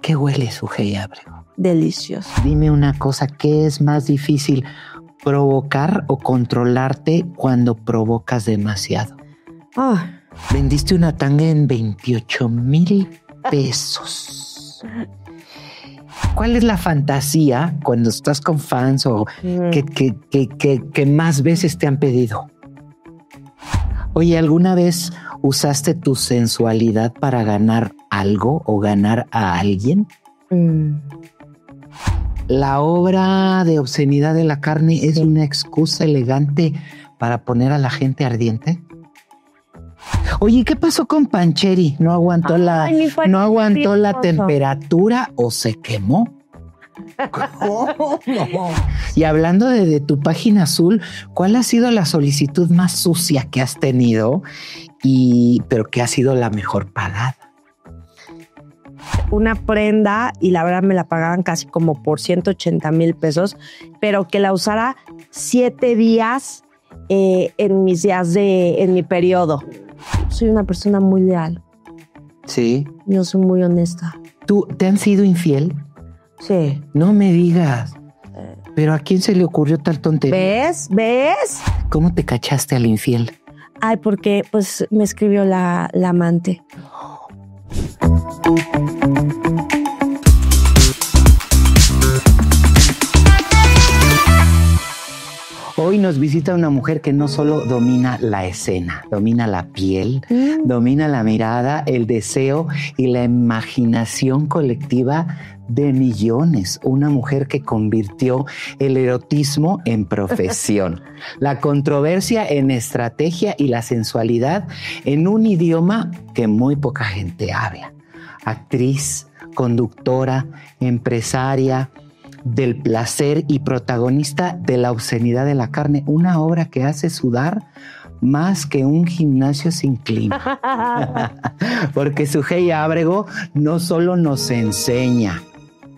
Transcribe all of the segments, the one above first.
qué huele Sujei Ábrego? Delicioso. Dime una cosa, ¿qué es más difícil, provocar o controlarte cuando provocas demasiado? Vendiste una tanga en 28,000 pesos. ¿Cuál es la fantasía cuando estás con fans o que más veces te han pedido? Oye, ¿alguna vez usaste tu sensualidad para ganar algo o ganar a alguien? La obra de Obscenidad de la Carne es una excusa elegante para poner a la gente ardiente. Oye, ¿qué pasó con Pancheri? ¿No aguantó la temperatura o se quemó? ¿Cómo? Y hablando de tu página azul, ¿cuál ha sido la solicitud más sucia que has tenido pero que ha sido la mejor pagada? Una prenda y la verdad me la pagaban casi como por 180,000 pesos, pero que la usara 7 días en mis días en mi periodo. Soy una persona muy leal. Sí. Yo soy muy honesta. ¿Tú te han sido infiel? Sí. No me digas. ¿Pero a quién se le ocurrió tal tontería? ¿Ves? ¿Cómo te cachaste al infiel? Ay, porque pues me escribió la amante. Hoy nos visita una mujer que no solo domina la escena, domina la piel, domina la mirada, el deseo y la imaginación colectiva de millones. Una mujer que convirtió el erotismo en profesión, la controversia en estrategia y la sensualidad en un idioma que muy poca gente habla. Actriz, conductora, empresaria del placer y protagonista de La Obscenidad de la Carne, una obra que hace sudar más que un gimnasio sin clima. Porque Sujei Ábrego no solo nos enseña,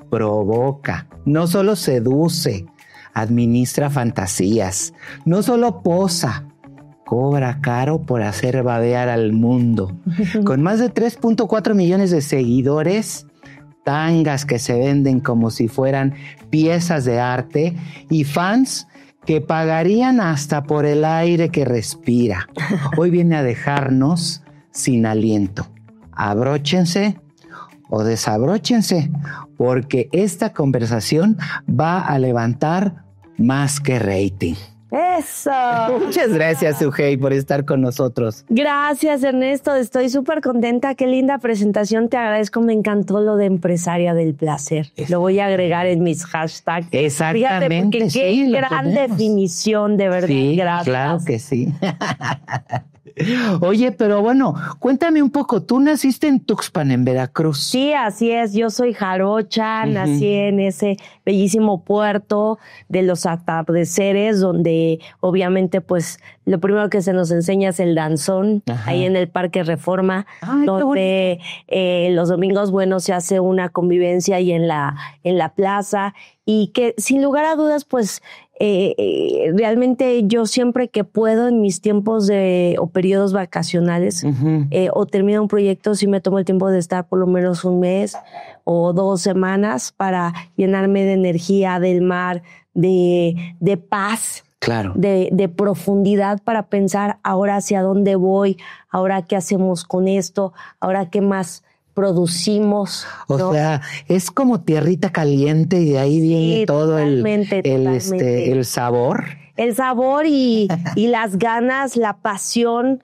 provoca, no solo seduce, administra fantasías, no solo posa, cobra caro por hacer babear al mundo. Con más de 3.4 millones de seguidores, tangas que se venden como si fueran piezas de arte y fans que pagarían hasta por el aire que respira. Hoy viene a dejarnos sin aliento. Abróchense o desabróchense, porque esta conversación va a levantar más que rating. ¡Eso! Muchas gracias, Sujei, por estar con nosotros. Gracias, Ernesto. Estoy súper contenta. Qué linda presentación. Te agradezco. Me encantó lo de empresaria del placer. Lo voy a agregar en mis hashtags. Exactamente. Fíjate, qué gran definición, de verdad. Sí, gracias. Claro que sí. Oye, pero bueno, cuéntame un poco. Tú naciste en Tuxpan, en Veracruz. Sí, así es. Yo soy jarocha, nací en ese bellísimo puerto de los atardeceres, donde obviamente pues lo primero que se nos enseña es el danzón, ahí en el Parque Reforma. Ay, donde los domingos, bueno, se hace una convivencia ahí en la plaza, y que sin lugar a dudas, pues realmente yo siempre que puedo en mis tiempos o periodos vacacionales o termino un proyecto, sí me tomo el tiempo de estar por lo menos un mes o 2 semanas para llenarme de energía del mar, de paz. Claro. De profundidad para pensar ahora hacia dónde voy, ahora qué hacemos con esto, ahora qué más producimos, ¿no? O sea, es como tierrita caliente y de ahí viene todo el sabor. El sabor y las ganas, la pasión.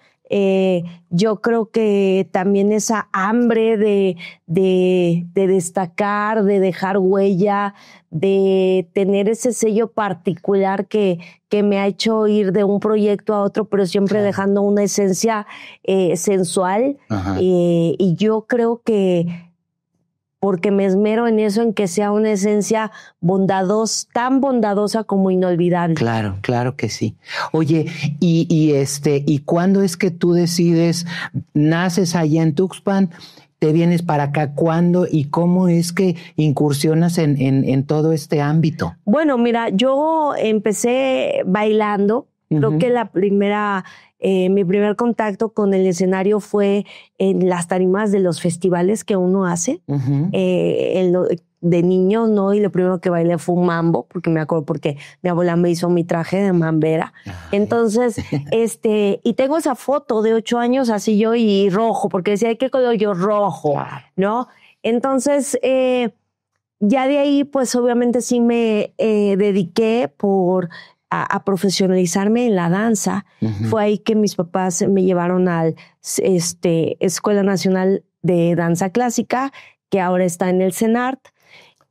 Yo creo que también esa hambre de destacar, de dejar huella, de tener ese sello particular que me ha hecho ir de un proyecto a otro, pero siempre dejando una esencia sensual. Y yo creo que porque me esmero en eso, en que sea una esencia tan bondadosa como inolvidable. Claro, claro que sí. Oye, ¿y cuándo es que tú decides, naces allá en Tuxpan, te vienes para acá? ¿Cuándo y cómo es que incursionas en todo este ámbito? Bueno, mira, yo empecé bailando Creo que mi primer contacto con el escenario fue en las tarimas de los festivales que uno hace. De niño, ¿no? Y lo primero que bailé fue un mambo, porque me acuerdo porque mi abuela me hizo mi traje de mambera. Ay. Entonces, y tengo esa foto de 8 años así yo y rojo, porque decía, ¿qué color yo? Rojo, ¿no? Entonces, ya de ahí, pues obviamente sí me dediqué a profesionalizarme en la danza. Fue ahí que mis papás me llevaron al Escuela Nacional de Danza Clásica, que ahora está en el CENART,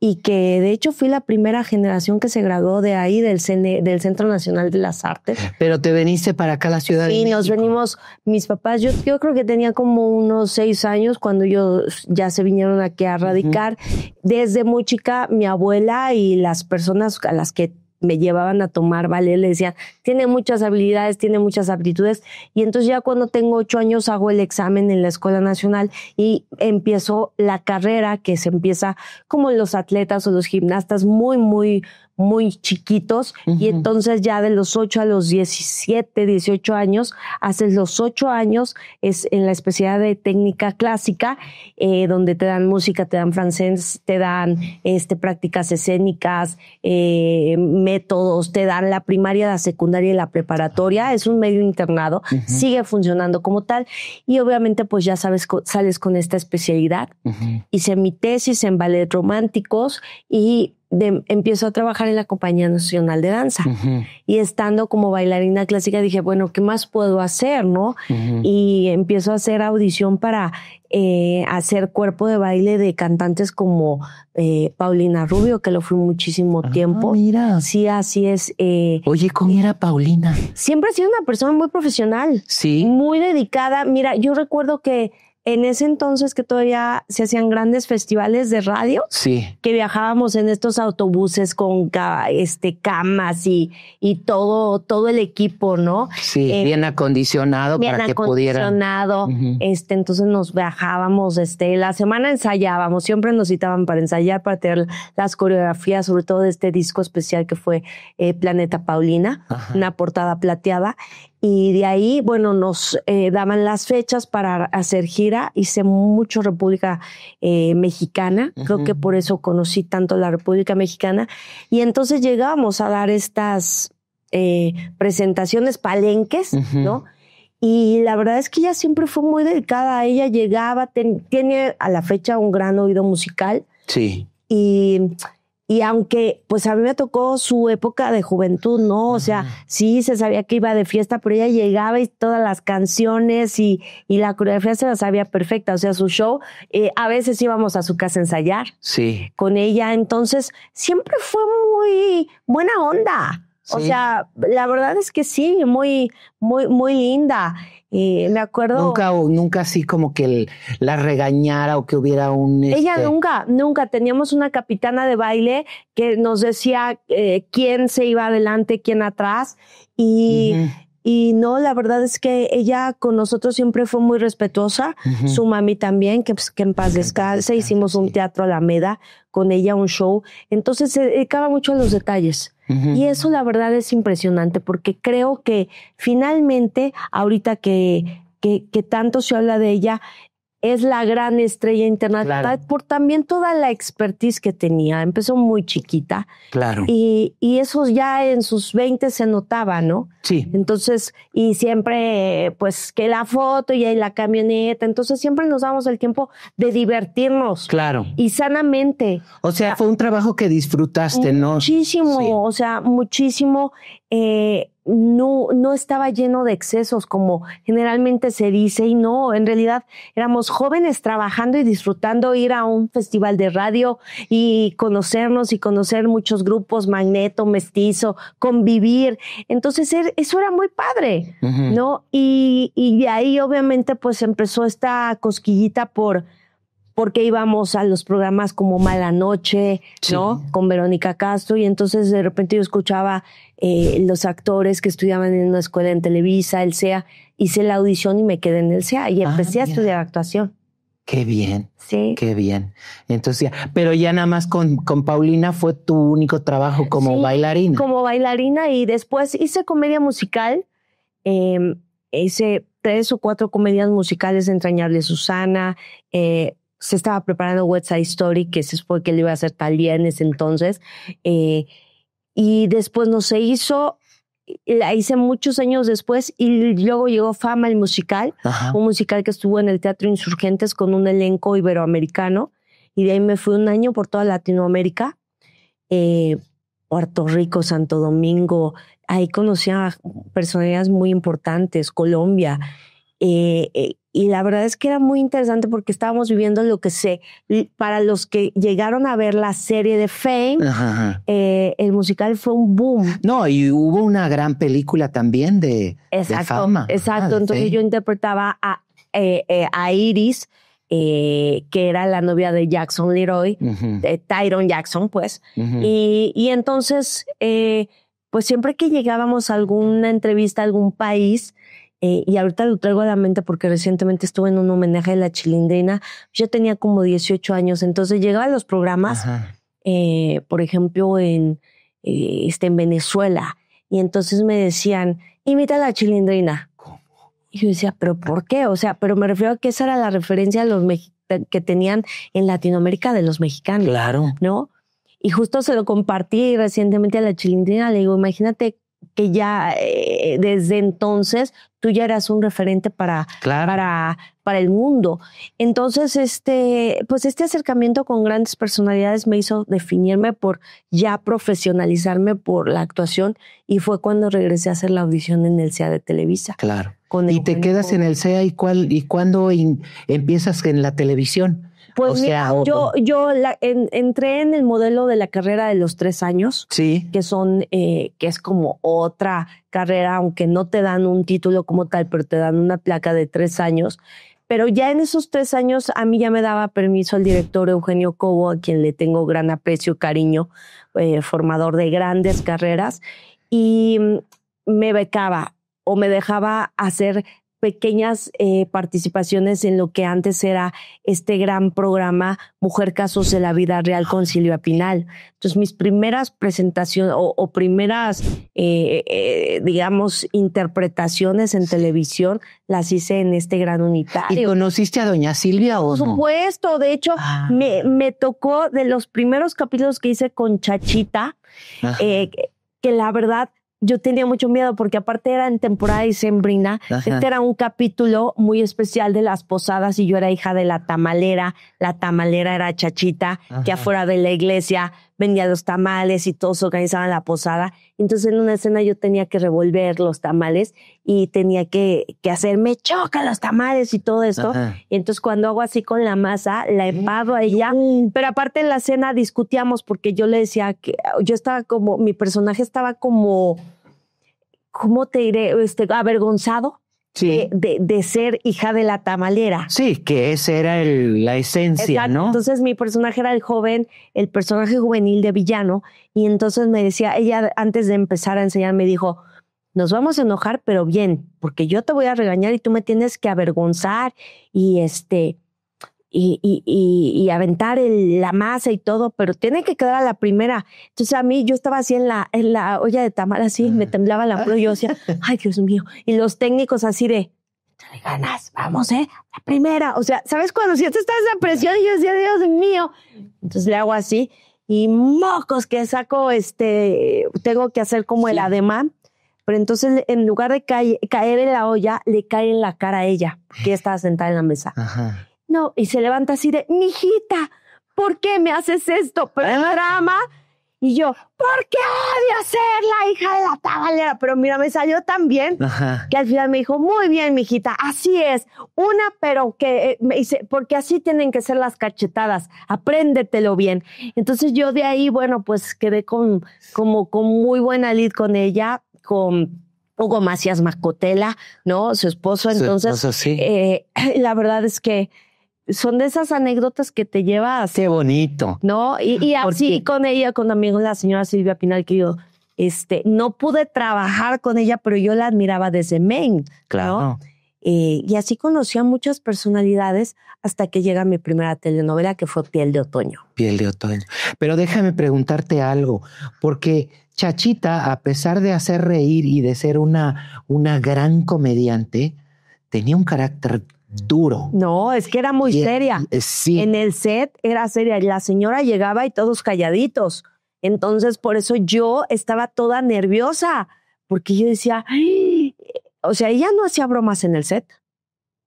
y que de hecho fui la primera generación que se graduó de ahí, del Centro Nacional de las Artes. Pero te veniste para acá a la Ciudad de México. Sí, nos venimos, mis papás, yo creo que tenía como unos 6 años cuando ellos ya se vinieron aquí a radicar. Desde muy chica, mi abuela y las personas a las que me llevaban a tomar ballet le decían, tiene muchas habilidades, tiene muchas aptitudes. Y entonces ya cuando tengo 8 años hago el examen en la Escuela Nacional y empiezo la carrera, que se empieza como los atletas o los gimnastas muy chiquitos. Y entonces ya de los 8 a los 17, 18 años, haces los 8 años es en la especialidad de técnica clásica, donde te dan música, te dan francés, te dan prácticas escénicas, métodos, te dan la primaria, la secundaria y la preparatoria. Es un medio internado, sigue funcionando como tal. Y obviamente pues ya sabes, sales con esta especialidad. Hice mi tesis en ballet románticos y empiezo a trabajar en la Compañía Nacional de Danza. Y estando como bailarina clásica dije, bueno, ¿qué más puedo hacer, no? Y empiezo a hacer audición para hacer cuerpo de baile de cantantes como Paulina Rubio, que lo fui muchísimo tiempo. Mira. Sí, así es. Oye, ¿cómo era Paulina? Siempre ha sido una persona muy profesional. Sí. Muy dedicada. Mira, yo recuerdo que en ese entonces que todavía se hacían grandes festivales de radio, sí, que viajábamos en estos autobuses con camas y todo el equipo, ¿no? Sí, bien acondicionado para que pudieran. Entonces nos viajábamos, la semana ensayábamos, siempre nos citaban para ensayar, para tener las coreografías, sobre todo de este disco especial que fue Planeta Paulina, una portada plateada. Y de ahí, bueno, nos daban las fechas para hacer gira. Hice mucho República Mexicana. Creo que por eso conocí tanto la República Mexicana. Y entonces llegábamos a dar estas presentaciones, palenques, ¿no? Y la verdad es que ella siempre fue muy dedicada. Ella llegaba, tiene a la fecha un gran oído musical. Sí. Y aunque, pues a mí me tocó su época de juventud, ¿no? O sea, sí se sabía que iba de fiesta, pero ella llegaba y todas las canciones y la coreografía se la sabía perfecta. O sea, su show, a veces íbamos a su casa a ensayar. Sí. Con ella. Entonces, siempre fue muy buena onda. Sí. O sea, la verdad es que sí, muy linda. Me acuerdo. Nunca así como que la regañara o que hubiera un. Ella nunca. Teníamos una capitana de baile que nos decía quién se iba adelante, quién atrás. Y no, la verdad es que ella con nosotros siempre fue muy respetuosa. Su mami también, que en paz descanse. Hicimos un teatro Alameda con ella, un show. Entonces se dedicaba mucho a los detalles. Y eso la verdad es impresionante porque creo que finalmente, ahorita que tanto se habla de ella, es la gran estrella internacional, claro, por también toda la expertise que tenía. Empezó muy chiquita. Claro. Y eso ya en sus 20 se notaba, ¿no? Sí. Entonces, y siempre, pues, que la foto y ahí la camioneta. Entonces, siempre nos damos el tiempo de divertirnos. Claro. Y sanamente. O sea, fue un trabajo que disfrutaste, ¿no? Muchísimo, sí. O sea, muchísimo. No estaba lleno de excesos como generalmente se dice, y no, en realidad éramos jóvenes trabajando y disfrutando ir a un festival de radio y conocernos y conocer muchos grupos, Magneto, Mestizo, convivir. Entonces eso era muy padre, ¿no? Y de ahí obviamente pues empezó esta cosquillita porque íbamos a los programas como Mala Noche, ¿no? Sí. Con Verónica Castro, y entonces de repente yo escuchaba los actores que estudiaban en una escuela en Televisa, el CEA, hice la audición y me quedé en el CEA y empecé a estudiar actuación. Qué bien. Sí. Qué bien. Entonces, pero ya nada más con Paulina fue tu único trabajo como bailarina. Como bailarina, y después hice comedia musical. Hice 3 o 4 comedias musicales, Entrañable Susana. Se estaba preparando West Side Story, que ese fue que le iba a hacer Thalía en ese entonces. Y después no se hizo. La hice muchos años después y luego llegó Fama, el musical. Ajá. Un musical que estuvo en el Teatro Insurgentes con un elenco iberoamericano, y de ahí me fui un año por toda Latinoamérica, Puerto Rico, Santo Domingo. Ahí conocí a personalidades muy importantes, Colombia, y la verdad es que era muy interesante porque estábamos viviendo lo que para los que llegaron a ver la serie de Fame, el musical fue un boom. No, y hubo una gran película también de Fama. Exacto, entonces yo interpretaba a Iris, que era la novia de Jackson Leroy, de Tyron Jackson, pues. Y entonces, pues siempre que llegábamos a alguna entrevista a algún país, y ahorita lo traigo a la mente porque recientemente estuve en un homenaje de La Chilindrina. Yo tenía como 18 años, entonces llegaba a los programas, por ejemplo, en Venezuela, y entonces me decían, imita a La Chilindrina. ¿Cómo? Y yo decía, ¿pero por qué? O sea, pero me refiero a que esa era la referencia a los que tenían en Latinoamérica de los mexicanos. Claro. ¿No? Y justo se lo compartí recientemente a La Chilindrina. Le digo, imagínate que ya desde entonces tú ya eras un referente para el mundo. Entonces, pues este acercamiento con grandes personalidades me hizo definirme por ya profesionalizarme por la actuación, y fue cuando regresé a hacer la audición en el CEA de Televisa. Claro. Y te quedas en el CEA, ¿y cuándo empiezas en la televisión? Pues mira, yo entré en el modelo de la carrera de los 3 años, sí, que es como otra carrera, aunque no te dan un título como tal, pero te dan una placa de 3 años. Pero ya en esos 3 años a mí ya me daba permiso el director Eugenio Cobo, a quien le tengo gran aprecio y cariño, formador de grandes carreras, y me becaba o me dejaba hacer pequeñas participaciones en lo que antes era este gran programa Mujer Casos de la Vida Real con Silvia Pinal. Entonces mis primeras presentaciones o primeras, digamos, interpretaciones en televisión las hice en este gran unitario. ¿Y conociste a doña Silvia o no? Por supuesto, de hecho me tocó de los primeros capítulos que hice con Chachita, que la verdad yo tenía mucho miedo porque aparte era en temporada dicembrina. Este era un capítulo muy especial de las posadas y yo era hija de la tamalera. La tamalera era Chachita, que afuera de la iglesia vendía los tamales y todos organizaban la posada. Entonces en una escena yo tenía que revolver los tamales y tenía que hacerme choca los tamales y todo esto. Y entonces cuando hago así con la masa, la emparro a ella. Pero aparte en la escena discutíamos porque yo le decía que yo estaba como, mi personaje estaba como, ¿cómo te diré? Avergonzado. Sí. De ser hija de la tamalera. Sí, que esa era la esencia. Exacto. ¿No? Entonces mi personaje era el personaje juvenil de villano, y entonces me decía, ella antes de empezar a enseñar me dijo, nos vamos a enojar, pero bien, porque yo te voy a regañar y tú me tienes que avergonzar y y aventar la masa y todo, pero tiene que quedar a la primera. Entonces a mí, yo estaba así en la olla de tamal, así, me temblaba la mano, y yo decía, ay, Dios mío. Y los técnicos así de, échale ganas, vamos, la primera. O sea, ¿sabes cuando sientes esa presión? Y yo decía, Dios mío. Entonces le hago así, y mocos que saco, tengo que hacer como el ademán. Pero entonces, en lugar de caer en la olla, le cae en la cara a ella, porque ella estaba sentada en la mesa. No, y se levanta así de, mijita, ¿por qué me haces esto? Drama. Y yo, ¿por qué odio ser la hija de la tabalera? Pero mira, me salió tan bien que al final me dijo, muy bien, mijita, así es. Pero que me dice, porque así tienen que ser las cachetadas, apréndetelo bien. Entonces yo de ahí, bueno, pues quedé con muy buena lead con ella, con Hugo Macías Macotela, ¿no? Su esposo. Entonces, esposo, sí. La verdad es que son de esas anécdotas que te llevas. Qué bonito. ¿No? Y así con ella, con amigos, la señora Silvia Pinal, que yo no pude trabajar con ella, pero yo la admiraba desde Maine. Claro. ¿no? Y así conocí a muchas personalidades hasta que llega mi primera telenovela, que fue Piel de Otoño. Piel de Otoño. Pero déjame preguntarte algo, porque Chachita, a pesar de hacer reír y de ser una gran comediante, tenía un carácter duro. No, es que era muy seria. Sí. En el set era seria. La señora llegaba y todos calladitos. Entonces, por eso yo estaba toda nerviosa, porque yo decía, ¡ay! O sea, ella no hacía bromas en el set.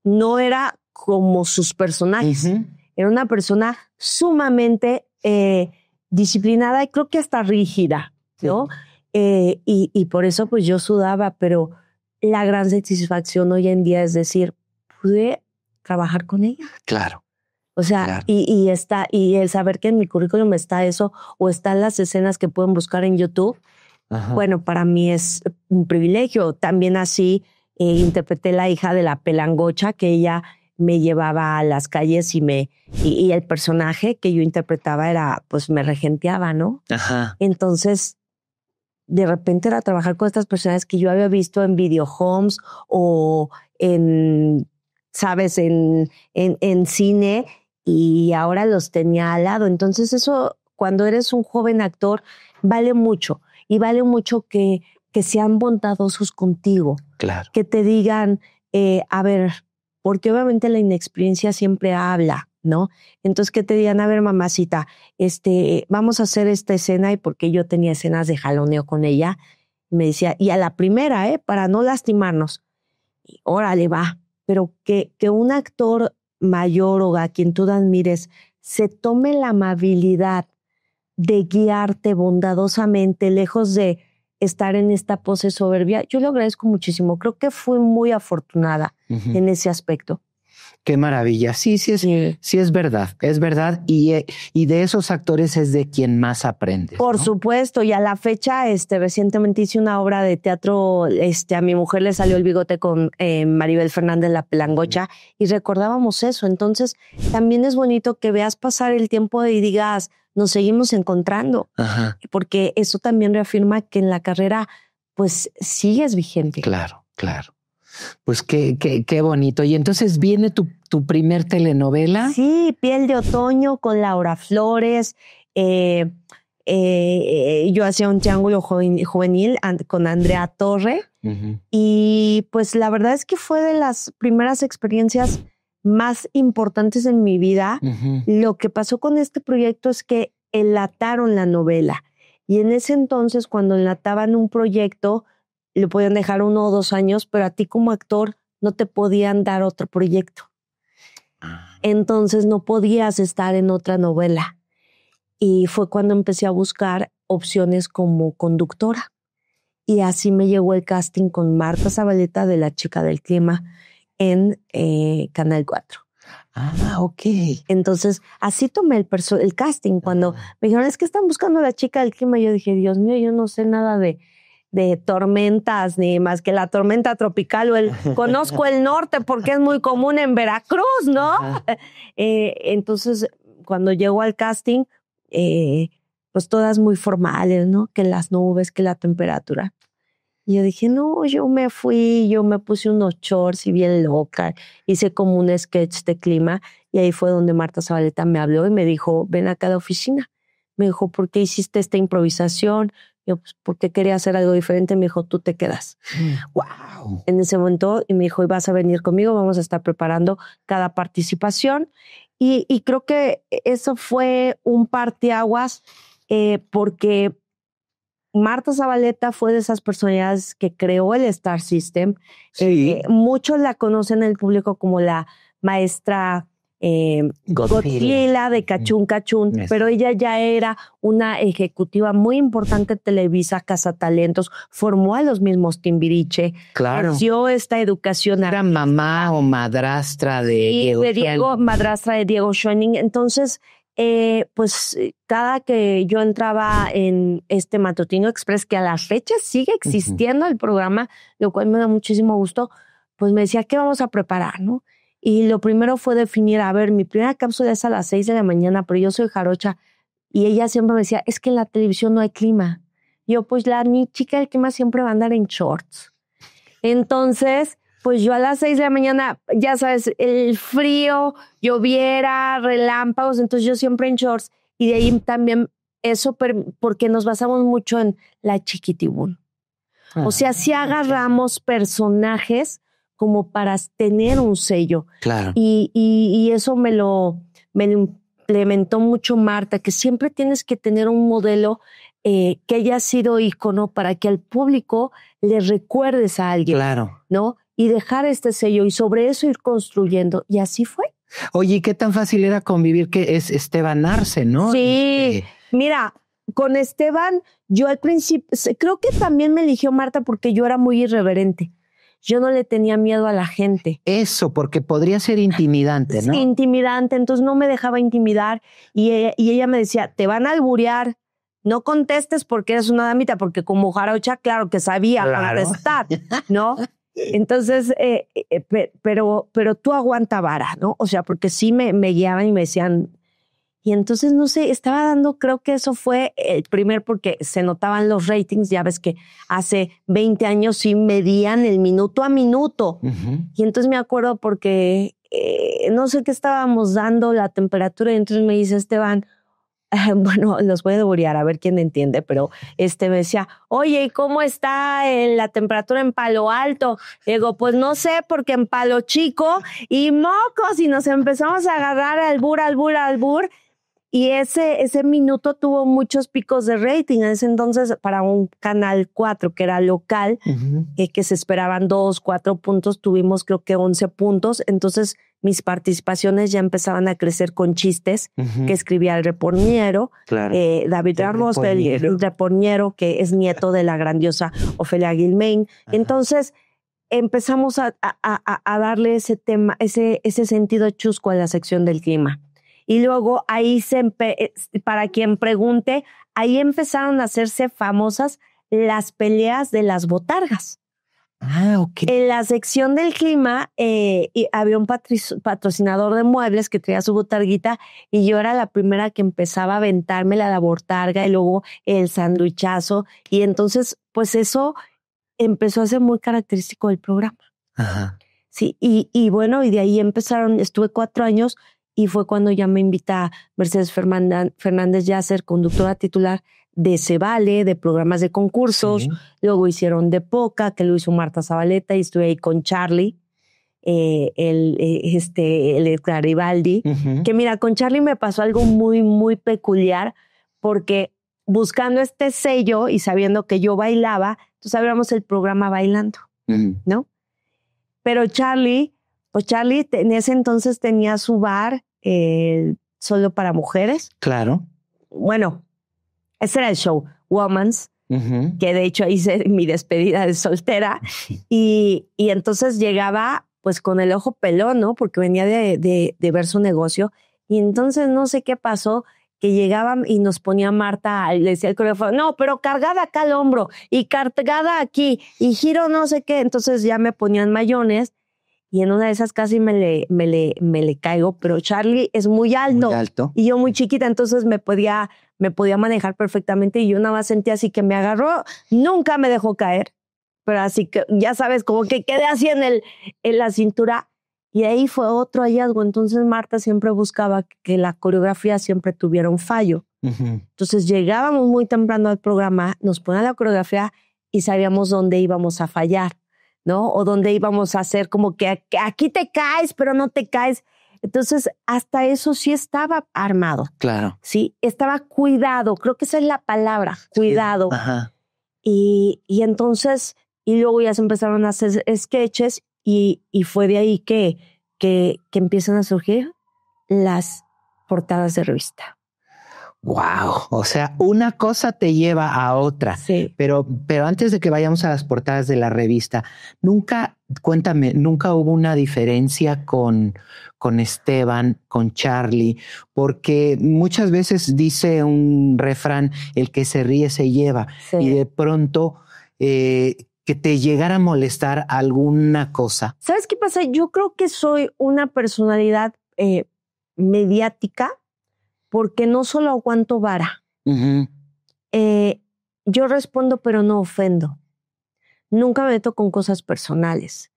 No era como sus personajes. Uh-huh. Era una persona sumamente disciplinada y creo que hasta rígida, ¿no? Sí. Y por eso pues yo sudaba, pero la gran satisfacción hoy en día es decir, pude trabajar con ella. Claro. O sea, claro. y el saber que en mi currículum está eso o están las escenas que pueden buscar en YouTube, ajá, bueno, para mí es un privilegio. También así interpreté la hija de la pelangocha, que ella me llevaba a las calles y el personaje que yo interpretaba era, pues me regenteaba, ¿no? Ajá. Entonces, de repente era trabajar con estas personas que yo había visto en video homes o en, ¿sabes? En cine, y ahora los tenía al lado. Entonces eso, cuando eres un joven actor, vale mucho. Y vale mucho que sean bondadosos contigo. Claro. Que te digan, a ver, porque obviamente la inexperiencia siempre habla, ¿no? Entonces que te digan, a ver, mamacita, vamos a hacer esta escena, y porque yo tenía escenas de jaloneo con ella, me decía, y a la primera, para no lastimarnos, y órale, va. Pero que un actor mayor o a quien tú admires se tome la amabilidad de guiarte bondadosamente, lejos de estar en esta pose soberbia, yo lo agradezco muchísimo. Creo que fui muy afortunada en ese aspecto. Qué maravilla. Sí es verdad. Es verdad. Y de esos actores es de quien más aprendes. Por ¿no? supuesto. Y a la fecha, recientemente hice una obra de teatro. A mi mujer le salió el bigote con Maribel Fernández, la pelangocha, y recordábamos eso. Entonces, también es bonito que veas pasar el tiempo y digas, nos seguimos encontrando. Ajá. Porque eso también reafirma que en la carrera, pues, sigues vigente. Claro, claro. Pues qué bonito. Y entonces viene tu primer telenovela. Sí, Piel de Otoño con Laura Flores. Yo hacía un triángulo juvenil con Andrea Torre. Uh-huh. Y pues la verdad es que fue de las primeras experiencias más importantes en mi vida. Uh-huh. Lo que pasó con este proyecto es que enlataron la novela. Y en ese entonces, cuando enlataban un proyecto, le podían dejar 1 o 2 años, pero a ti como actor no te podían dar otro proyecto. Entonces no podías estar en otra novela. Y fue cuando empecé a buscar opciones como conductora. Y así me llegó el casting con Marta Zabaleta de La Chica del Clima en Canal 4. Ah, ok. Entonces, así tomé el casting. Cuando me dijeron, es que están buscando a La Chica del Clima, yo dije, Dios mío, yo no sé nada de tormentas, ni más que la tormenta tropical conozco el norte porque es muy común en Veracruz, ¿no? Entonces, cuando llegó al casting, pues todas muy formales, ¿no? Que las nubes, que la temperatura. Y yo dije, no, yo me puse unos shorts y bien loca, hice como un sketch de clima, y ahí fue donde Marta Zabaleta me habló y me dijo, ven acá a la oficina. Me dijo, ¿por qué hiciste esta improvisación? Yo, pues, porque quería hacer algo diferente. Me dijo, tú te quedas. ¡Wow! En ese momento, y me dijo, y vas a venir conmigo, vamos a estar preparando cada participación. Y creo que eso fue un parteaguas, porque Marta Zabaleta fue de esas personalidades que creó el Star System. Sí. Muchos la conocen en el público como la maestra Godzilla de Cachún Cachún, pero ella ya era una ejecutiva muy importante de Televisa, Cazatalentos, formó a los mismos Timbiriche, claro, dio esta educación. Era mamá o madrastra de Diego. Madrastra de Diego Schoening. Entonces, pues cada que yo entraba en este Matutino Express, que a la fecha sigue existiendo el programa, lo cual me da muchísimo gusto, pues me decía, ¿qué vamos a preparar, no? Y lo primero fue definir, a ver, mi primera cápsula es a las 6 de la mañana, pero yo soy jarocha. Y ella siempre me decía, es que en la televisión no hay clima. Yo, pues mi chica del clima siempre va a andar en shorts. Entonces, Pues yo a las 6 de la mañana, ya sabes, el frío, lloviera, relámpagos, entonces yo siempre en shorts. Y de ahí también eso, porque nos basamos mucho en la Chiquitibún. O sea, sí agarramos personajes como para tener un sello. Claro. Y eso me lo implementó mucho Marta, que siempre tienes que tener un modelo que haya sido ícono para que al público le recuerdes a alguien. Claro. ¿No? Y dejar este sello y sobre eso ir construyendo. Y así fue. Oye, ¿qué tan fácil era convivir que es Esteban Arce, no? Sí, mira, con Esteban, yo al principio, creo que también me eligió Marta porque yo era muy irreverente. Yo no le tenía miedo a la gente. Eso, porque podría ser intimidante, ¿no? Sí, intimidante, entonces no me dejaba intimidar y ella me decía, te van a alburear, no contestes porque eres una damita, porque como jarocha, claro que sabía contestar, ¿no? Entonces, pero tú aguanta vara, ¿no? O sea, porque sí me guiaban y me decían, y entonces, no sé, estaba dando, creo que eso fue el primer, porque se notaban los ratings, ya ves que hace 20 años sí medían el minuto a minuto. Uh-huh. Y entonces me acuerdo porque no sé qué estábamos dando la temperatura y entonces me dice Esteban, bueno, los voy a devorar a ver quién entiende, pero me decía, oye, ¿y cómo está la temperatura en Palo Alto? Le digo, pues no sé, porque en Palo Chico y mocos, y nos empezamos a agarrar albur. Y ese minuto tuvo muchos picos de rating. En ese entonces, para un Canal 4, que era local, uh-huh. Que se esperaban 2, 4 puntos, tuvimos creo que 11 puntos. Entonces, mis participaciones ya empezaban a crecer con chistes uh-huh. que escribía el reporñero. Claro. David Ramos, el reporñero, que es nieto de la grandiosa Ofelia Guilmain. Uh-huh. Entonces, empezamos a darle ese tema, ese sentido chusco a la sección del clima. Y luego ahí para quien pregunte, ahí empezaron a hacerse famosas las peleas de las botargas. Ah, ok. En la sección del clima había un patrocinador de muebles que traía su botarguita y yo era la primera que empezaba a aventarme la botarga y luego el sanduichazo. Y entonces, pues eso empezó a ser muy característico del programa. Ajá. Sí, y bueno, y de ahí estuve 4 años. Y fue cuando ya me invita Mercedes Fernández ya a ser conductora titular de Se Vale, de programas de concursos. Sí. Luego hicieron De Poca, que lo hizo Marta Zabaleta, y estuve ahí con Charlie, el Garibaldi. Uh-huh. Que mira, con Charlie me pasó algo muy, muy peculiar, porque buscando este sello y sabiendo que yo bailaba, entonces abríamos el programa bailando, uh-huh. ¿no? Pero Charlie en ese entonces tenía su bar solo para mujeres. Claro. Bueno, ese era el show, Woman's, uh-huh. que de hecho hice mi despedida de soltera. Y entonces llegaba pues con el ojo pelón, ¿no? Porque venía de ver su negocio. Y entonces no sé qué pasó, que llegaban y nos ponía Marta, le decía el coreógrafo, no, pero cargada acá al hombro y cargada aquí y giro no sé qué. Entonces ya me ponían mayones. Y en una de esas casi me le caigo, pero Charlie es muy alto. Muy alto. Y yo muy chiquita, entonces me podía manejar perfectamente y yo nada más sentía así que me agarró, nunca me dejó caer, pero así que, ya sabes, como que quedé así en la cintura y ahí fue otro hallazgo. Entonces Marta siempre buscaba que la coreografía siempre tuviera un fallo. Uh-huh. Entonces llegábamos muy temprano al programa, nos ponían la coreografía y sabíamos dónde íbamos a fallar, ¿no? O donde íbamos a hacer como que aquí te caes, pero no te caes. Entonces, hasta eso sí estaba armado. Claro. Sí, estaba cuidado. Creo que esa es la palabra, cuidado. Sí. Ajá. Y entonces, y luego ya se empezaron a hacer sketches y fue de ahí que empiezan a surgir las portadas de revista. Wow, o sea, una cosa te lleva a otra. Sí. Pero antes de que vayamos a las portadas de la revista, nunca hubo una diferencia con Esteban, con Charlie, porque muchas veces dice un refrán, el que se ríe se lleva, sí. Y de pronto que te llegara a molestar alguna cosa. ¿Sabes qué pasa? Yo creo que soy una personalidad mediática, porque no solo aguanto vara. Uh-huh. Yo respondo, pero no ofendo. Nunca me meto con cosas personales.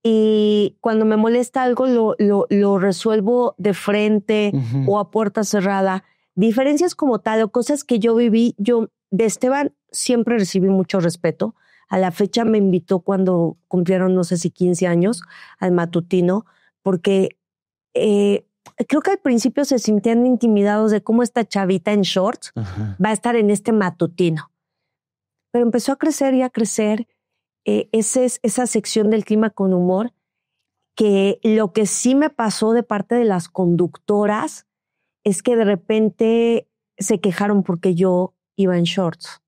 y cuando me molesta algo lo resuelvo de frente o a puerta cerrada. Diferencias como tal o cosas que yo viví, yo de Esteban siempre recibí mucho respeto. A la fecha me invitó cuando cumplieron, no sé si 15 años, al matutino, porque creo que al principio se sentían intimidados de cómo esta chavita en shorts va a estar en este matutino. Pero empezó a crecer y a crecer. Esa sección del Clima con Humor, que lo que sí me pasó de parte de las conductoras es que de repente se quejaron porque yo iba en shorts.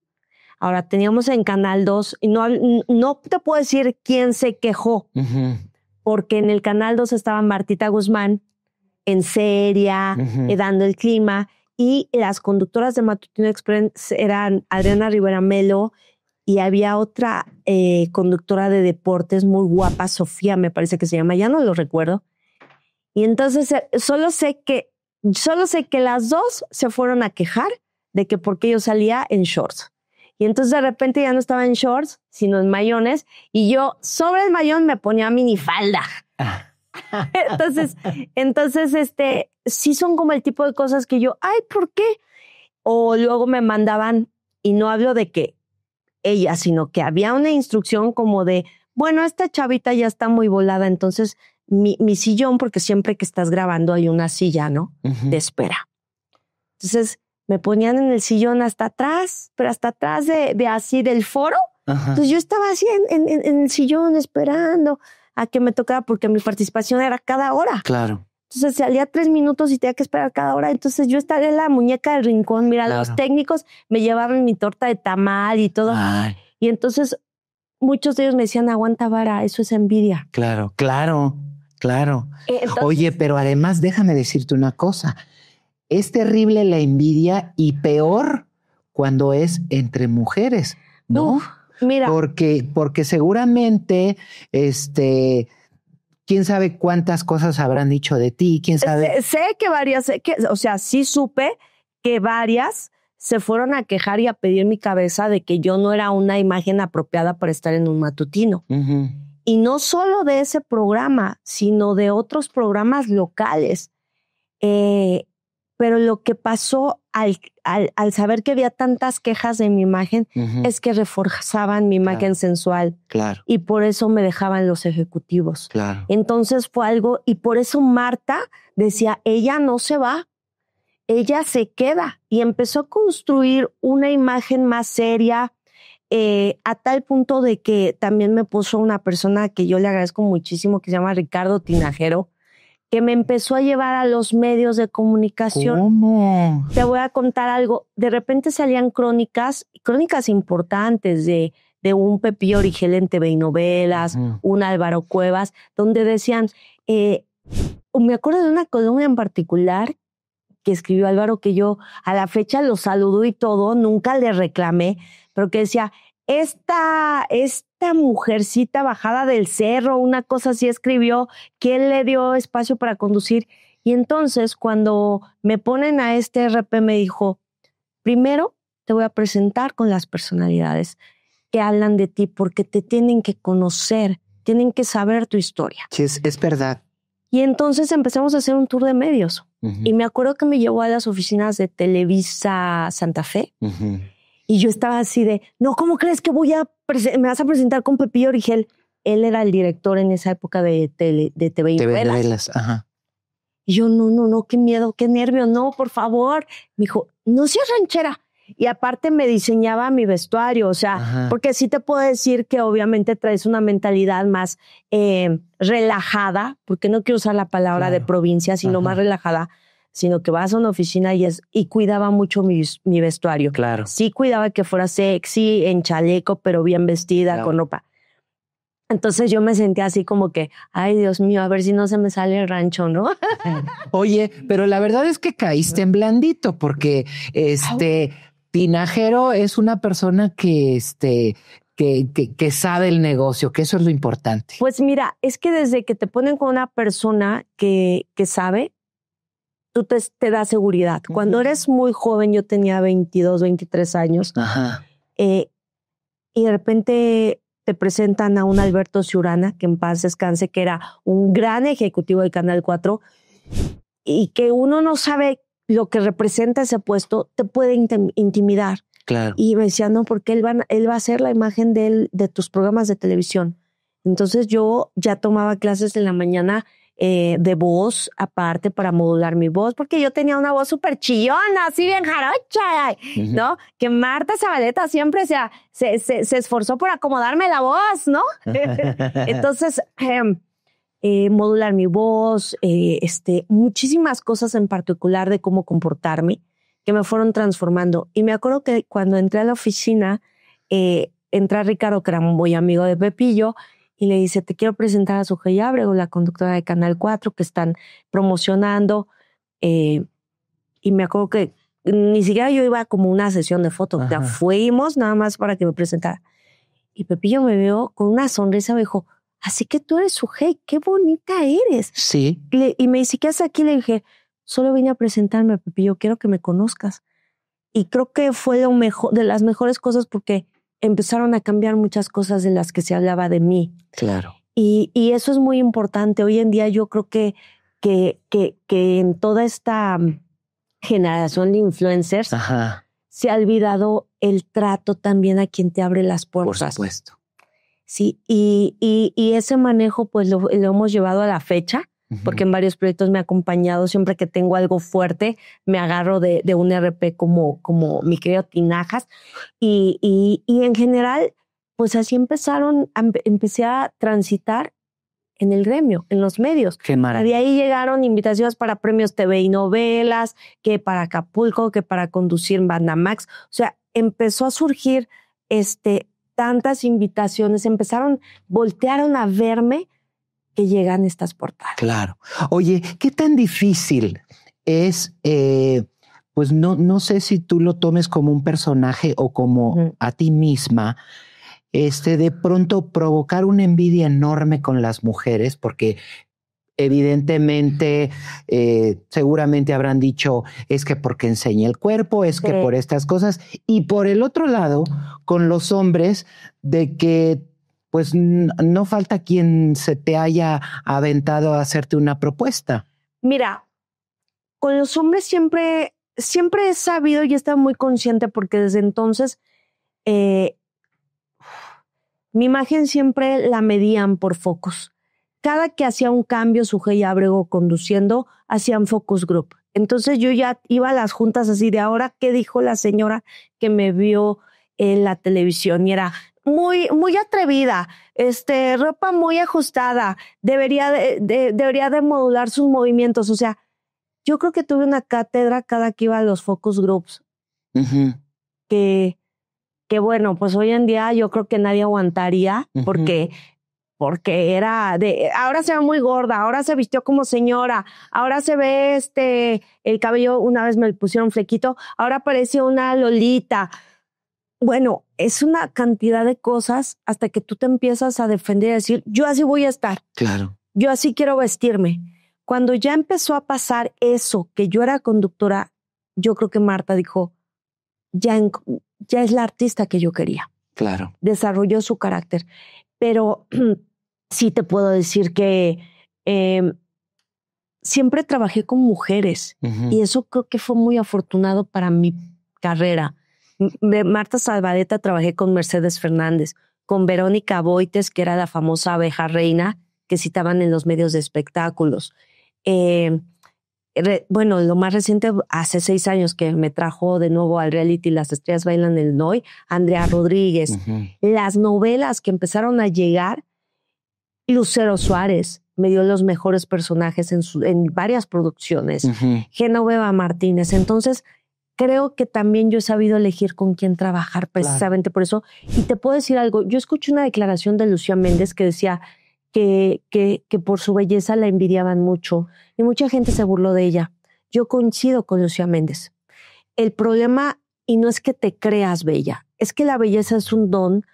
Ahora, teníamos en Canal 2, y no te puedo decir quién se quejó, porque en el Canal 2 estaba Martita Guzmán, en Seria, dando el clima, y las conductoras de Matutino Express eran Adriana Rivera Melo, y había otra conductora de deportes muy guapa, Sofía me parece que se llama, ya no lo recuerdo. Y entonces solo sé que las dos se fueron a quejar de que porque yo salía en shorts. Y entonces de repente ya no estaba en shorts, sino en mayones, y yo sobre el mayón me ponía minifalda. Entonces, sí son como el tipo de cosas que yo, ay, ¿por qué? O luego me mandaban, y no hablo de que ella, sino que había una instrucción como de, bueno, esta chavita ya está muy volada, entonces mi sillón, porque siempre que estás grabando hay una silla, ¿no? De espera. Entonces me ponían en el sillón hasta atrás, pero hasta atrás de así del foro. Entonces yo estaba así en el sillón esperando a que me tocara, porque mi participación era cada hora. Claro. Entonces salía 3 minutos y tenía que esperar cada hora. Entonces yo estaría en la muñeca del rincón. Mira, los técnicos me llevaban mi torta de tamal y todo. Ay. Y entonces muchos de ellos me decían, aguanta vara, eso es envidia. Claro. Entonces, oye, pero además déjame decirte una cosa. Es terrible la envidia y peor cuando es entre mujeres, ¿no? Mira. Porque seguramente quién sabe cuántas cosas habrán dicho de ti, quién sabe. Sé que varias, sí supe que varias se fueron a quejar y a pedir mi cabeza de que yo no era una imagen apropiada para estar en un matutino. Y no solo de ese programa, sino de otros programas locales. Pero lo que pasó al saber que había tantas quejas de mi imagen es que reforzaban mi imagen sensual. Claro. Y por eso me dejaban los ejecutivos. Claro. Entonces fue algo, y por eso Marta decía, ella no se va, ella se queda. Y empezó a construir una imagen más seria, a tal punto de que también me puso una persona que yo le agradezco muchísimo, que se llama Ricardo Tinajero, que me empezó a llevar a los medios de comunicación. ¿Cómo? Te voy a contar algo. De repente salían crónicas importantes de un Pepillo Origel en TV y Novelas, un Álvaro Cuevas, donde decían, me acuerdo de una columna en particular que escribió Álvaro, que yo a la fecha lo saludo y todo, nunca le reclamé, pero que decía, esta mujercita bajada del cerro, una cosa así escribió, ¿quién le dio espacio para conducir? Y entonces cuando me ponen a este RP me dijo, primero te voy a presentar con las personalidades que hablan de ti, porque te tienen que conocer, tienen que saber tu historia. Sí, es verdad. Y entonces empezamos a hacer un tour de medios. Y me acuerdo que me llevó a las oficinas de Televisa Santa Fe. Y yo estaba así de, no, ¿cómo crees que me vas a presentar con Pepillo Origel? Él era el director en esa época de TV y Novelas. Y yo, no, qué miedo, qué nervio, no, por favor. Me dijo, no seas ranchera. Y aparte me diseñaba mi vestuario, o sea, porque sí te puedo decir que obviamente traes una mentalidad más relajada, porque no quiero usar la palabra de provincia, sino más relajada, sino que vas a una oficina y cuidaba mucho mi vestuario. Claro. Sí cuidaba que fuera sexy, en chaleco, pero bien vestida, con ropa. Entonces yo me sentía así como que, ay, Dios mío, a ver si no se me sale el rancho, ¿no? Oye, pero la verdad es que caíste en blandito, porque Tinajero es una persona que sabe el negocio, que eso es lo importante. Pues mira, es que desde que te ponen con una persona que sabe, tú te da seguridad. Cuando eres muy joven, yo tenía 22, 23 años, y de repente te presentan a un Alberto Ciurana, que en paz descanse, que era un gran ejecutivo del Canal 4, y que uno no sabe lo que representa ese puesto, te puede intimidar. Claro. Y me decía, no, porque él va a ser la imagen de tus programas de televisión. Entonces yo ya tomaba clases en la mañana de voz aparte para modular mi voz, porque yo tenía una voz súper chillona, así bien jarocha, ¿no? Que Marta Zabaleta siempre se esforzó por acomodarme la voz, ¿no? Entonces, modular mi voz, muchísimas cosas en particular de cómo comportarme que me fueron transformando. Y me acuerdo que cuando entré a la oficina, entra Ricardo, que era muy amigo de Pepillo, y le dice, te quiero presentar a Sujei Ábrego, la conductora de Canal 4, que están promocionando. Y me acuerdo que ni siquiera yo iba como una sesión de fotos. O sea, fuimos nada más para que me presentara. Y Pepillo me vio con una sonrisa, me dijo, así que tú eres Sujei, qué bonita eres. Sí. Y me dice, ¿qué haces aquí? Le dije, solo vine a presentarme, Pepillo, quiero que me conozcas. Y creo que fue lo mejor, de las mejores cosas, porque empezaron a cambiar muchas cosas de las que se hablaba de mí. Claro. Y eso es muy importante. Hoy en día yo creo que en toda esta generación de influencers se ha olvidado el trato también a quien te abre las puertas. Por supuesto. Sí, y ese manejo pues lo hemos llevado a la fecha, porque en varios proyectos me ha acompañado. Siempre que tengo algo fuerte, me agarro de un RP como mi querido Tinajas. Y en general, pues así empecé a transitar en el gremio, en los medios. Qué maravilla. De ahí llegaron invitaciones para premios TV y novelas, que para Acapulco, que para conducir en Banda Max. O sea, empezó a surgir tantas invitaciones, voltearon a verme, que llegan estas portadas. Claro. Oye, ¿qué tan difícil es, pues no sé si tú lo tomes como un personaje o como a ti misma, de pronto provocar una envidia enorme con las mujeres, porque evidentemente, seguramente habrán dicho, es que porque enseña el cuerpo, es que por estas cosas, y por el otro lado, con los hombres, de que pues no falta quien se te haya aventado a hacerte una propuesta. Mira, con los hombres siempre he sabido y he estado muy consciente, porque desde entonces mi imagen siempre la medían por focos. Cada que hacía un cambio, Sujei Ábrego conduciendo, hacían focus group. Entonces yo ya iba a las juntas así de, ahora, ¿qué dijo la señora que me vio en la televisión? Y era muy, muy atrevida, ropa muy ajustada, debería de modular sus movimientos. O sea, yo creo que tuve una cátedra cada que iba a los focus groups. Que bueno, pues hoy en día yo creo que nadie aguantaría, porque era ahora se ve muy gorda, ahora se vistió como señora, ahora se ve el cabello, una vez me pusieron flequito, ahora parece una Lolita. Bueno, es una cantidad de cosas hasta que tú te empiezas a defender y decir, yo así voy a estar. Claro. Yo así quiero vestirme. Cuando ya empezó a pasar eso, que yo era conductora, yo creo que Marta dijo, ya es la artista que yo quería. Claro. Desarrolló su carácter. Pero sí te puedo decir que siempre trabajé con mujeres y eso creo que fue muy afortunado para mi carrera. Marta Zabaleta trabajé con Mercedes Fernández, con Verónica Boites, que era la famosa abeja reina que citaban en los medios de espectáculos. Bueno, lo más reciente, hace 6 años que me trajo de nuevo al reality Las Estrellas Bailan el Noy, Andrea Rodríguez. Las novelas que empezaron a llegar, Lucero Suárez me dio los mejores personajes en varias producciones. Genoveva Martínez. Entonces, creo que también yo he sabido elegir con quién trabajar precisamente por eso. Y te puedo decir algo. Yo escuché una declaración de Lucía Méndez que decía que por su belleza la envidiaban mucho y mucha gente se burló de ella. Yo coincido con Lucía Méndez. El problema, y no es que te creas bella, es que la belleza es un don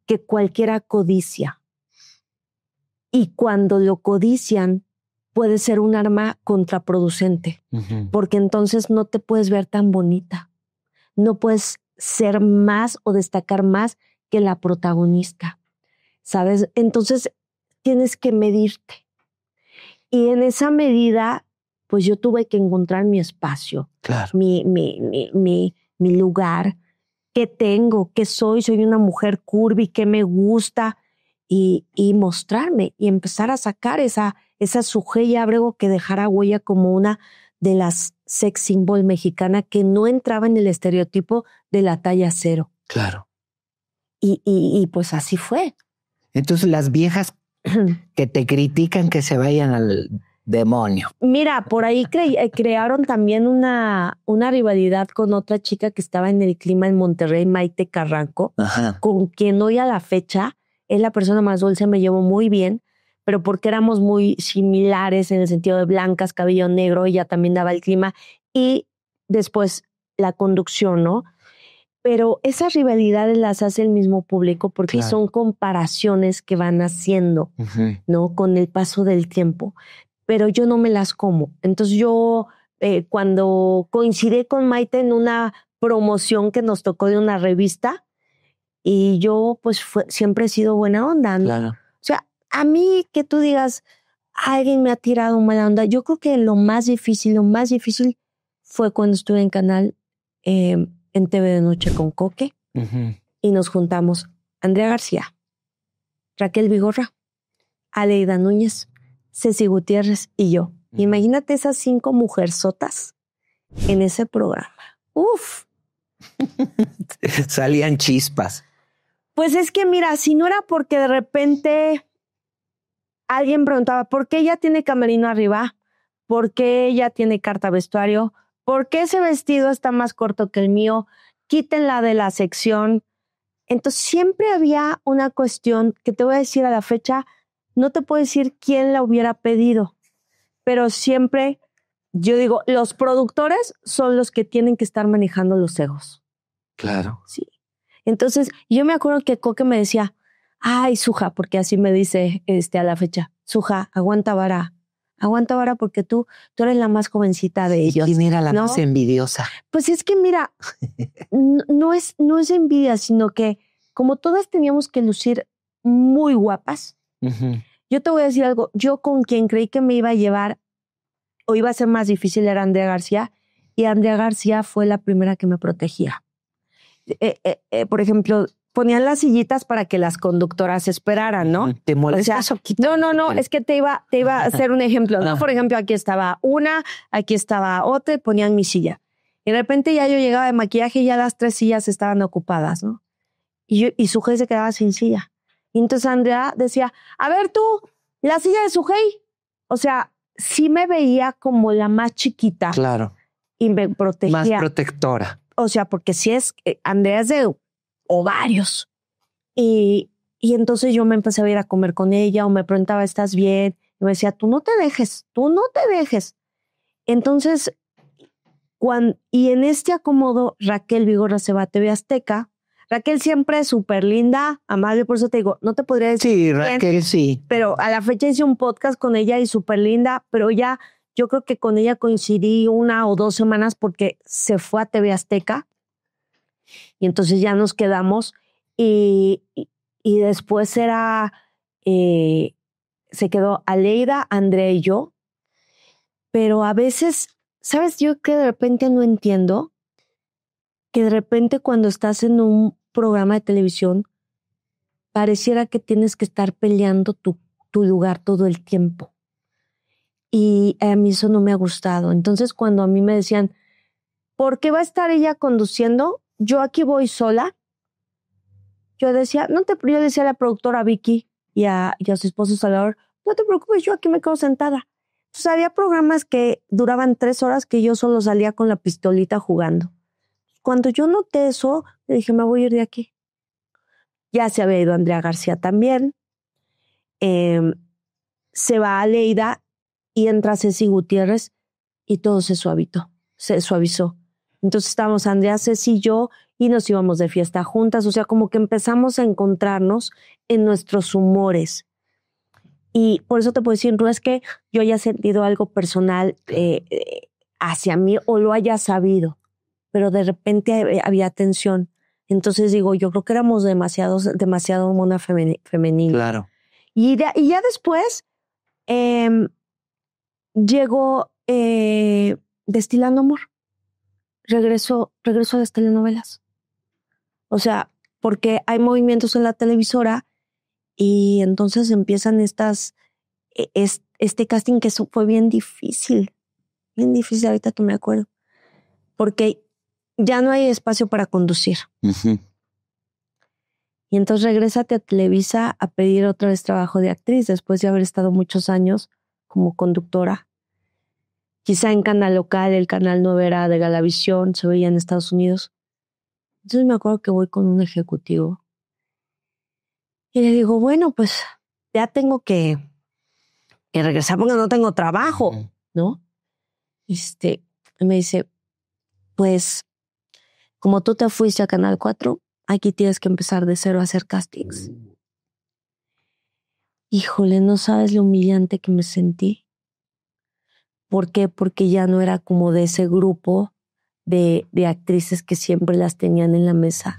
que cualquiera codicia. Y cuando lo codician, puede ser un arma contraproducente, porque entonces no te puedes ver tan bonita. No puedes ser más o destacar más que la protagonista. ¿sabes? Entonces tienes que medirte. Y en esa medida, pues yo tuve que encontrar mi espacio, Claro. mi lugar, qué tengo, qué soy una mujer curvy, qué me gusta, y mostrarme y empezar a sacar esa Sujei Ábrego que dejara huella como una de las sex symbol mexicana que no entraba en el estereotipo de la talla 0. Claro. Y pues así fue. Entonces las viejas que te critican que se vayan al demonio. Mira, por ahí crearon también una rivalidad con otra chica que estaba en el clima en Monterrey, Maite Carranco, Ajá. con quien hoy a la fecha es la persona más dulce, me llevo muy bien, pero porque éramos muy similares en el sentido de blancas, cabello negro, ella también daba el clima y después la conducción, ¿no? Pero esas rivalidades las hace el mismo público porque son comparaciones que van haciendo, ¿no? Con el paso del tiempo. Pero yo no me las como. Entonces yo, cuando coincidí con Maite en una promoción que nos tocó de una revista, y yo pues siempre he sido buena onda, ¿no? Claro. O sea, a mí que tú digas, alguien me ha tirado mala onda, yo creo que lo más difícil fue cuando estuve en Canal, en TV de Noche con Coque, y nos juntamos Andrea García, Raquel Vigorra, Aleida Núñez, Ceci Gutiérrez y yo. Imagínate esas 5 mujerzotas en ese programa. Uf. Salían chispas. Pues es que mira, si no era porque de repente alguien preguntaba, ¿por qué ella tiene camerino arriba? ¿Por qué ella tiene carta vestuario? ¿Por qué ese vestido está más corto que el mío? Quítenla de la sección. Entonces siempre había una cuestión que te voy a decir a la fecha, no te puedo decir quién la hubiera pedido, pero siempre, yo digo, los productores son los que tienen que estar manejando los egos. Claro. Sí. Entonces, yo me acuerdo que Coque me decía, ay, Suja, porque así me dice a la fecha, Suja, aguanta vara porque tú eres la más jovencita de ellos. ¿Quién era la ¿no? más envidiosa? Pues es que mira, no es envidia, sino que como todas teníamos que lucir muy guapas, yo te voy a decir algo, yo con quien creí que me iba a llevar o iba a ser más difícil era Andrea García, y Andrea García fue la primera que me protegía. Por ejemplo, ponían las sillitas para que las conductoras esperaran, ¿no? ¿Te molestas? O sea, no, es que te iba a hacer un ejemplo, ¿no? Por ejemplo, aquí estaba una, aquí estaba otra, y ponían mi silla. Y de repente ya yo llegaba de maquillaje y ya las 3 sillas estaban ocupadas, ¿no? Y Sujei se quedaba sin silla. Y entonces Andrea decía, a ver tú, la silla de Sujei. O sea, sí me veía como la más chiquita. Claro. Y me protegía. Más protectora. O sea, porque si es, Andrea es de ovarios. Y entonces yo me empecé a ir a comer con ella o me preguntaba, ¿estás bien? Y me decía, tú no te dejes. Entonces, y en este acomodo, Raquel Vigorra se va a TV Azteca. Raquel siempre es súper linda, amable, por eso te digo, no te podría decir. Sí, Raquel, sí. Pero a la fecha hice un podcast con ella y súper linda, pero ya yo creo que con ella coincidí 1 o 2 semanas porque se fue a TV Azteca y entonces ya nos quedamos y después se quedó Aleida, Andrea y yo, pero a veces, ¿sabes? Yo que de repente no entiendo que de repente cuando estás en un programa de televisión pareciera que tienes que estar peleando tu lugar todo el tiempo. Y a mí eso no me ha gustado. Entonces, cuando a mí me decían, ¿por qué va a estar ella conduciendo? Yo aquí voy sola. Yo decía a la productora Vicky y a su esposo Salvador, no te preocupes, yo aquí me quedo sentada. Entonces, había programas que duraban 3 horas que yo solo salía con la pistolita jugando. Cuando yo noté eso, le dije, me voy a ir de aquí. Ya se había ido Andrea García también. Se va Aleida y entra Ceci Gutiérrez y todo se suavizó. Entonces estábamos Andrea, Ceci y yo y nos íbamos de fiesta juntas. O sea, como que empezamos a encontrarnos en nuestros humores. Y por eso te puedo decir, no es que yo haya sentido algo personal hacia mí o lo haya sabido, pero de repente había tensión. Entonces digo, yo creo que éramos demasiado hormona femenina. Claro. Y ya después llegó Destilando Amor. Regreso a las telenovelas. O sea, porque hay movimientos en la televisora y entonces empiezan este casting que fue bien difícil, ahorita que me acuerdo, porque ya no hay espacio para conducir. Uh-huh. Y entonces regrésate a Televisa a pedir otra vez trabajo de actriz después de haber estado muchos años como conductora. Quizá en canal local, el canal 9 era de Galavisión, se veía en Estados Unidos. Entonces me acuerdo que voy con un ejecutivo y le digo, bueno, pues ya tengo que regresar porque no tengo trabajo, ¿no? Y me dice, pues como tú te fuiste a Canal 4, aquí tienes que empezar de cero a hacer castings. Híjole, no sabes lo humillante que me sentí. ¿Por qué? Porque ya no era como de ese grupo de actrices que siempre las tenían en la mesa.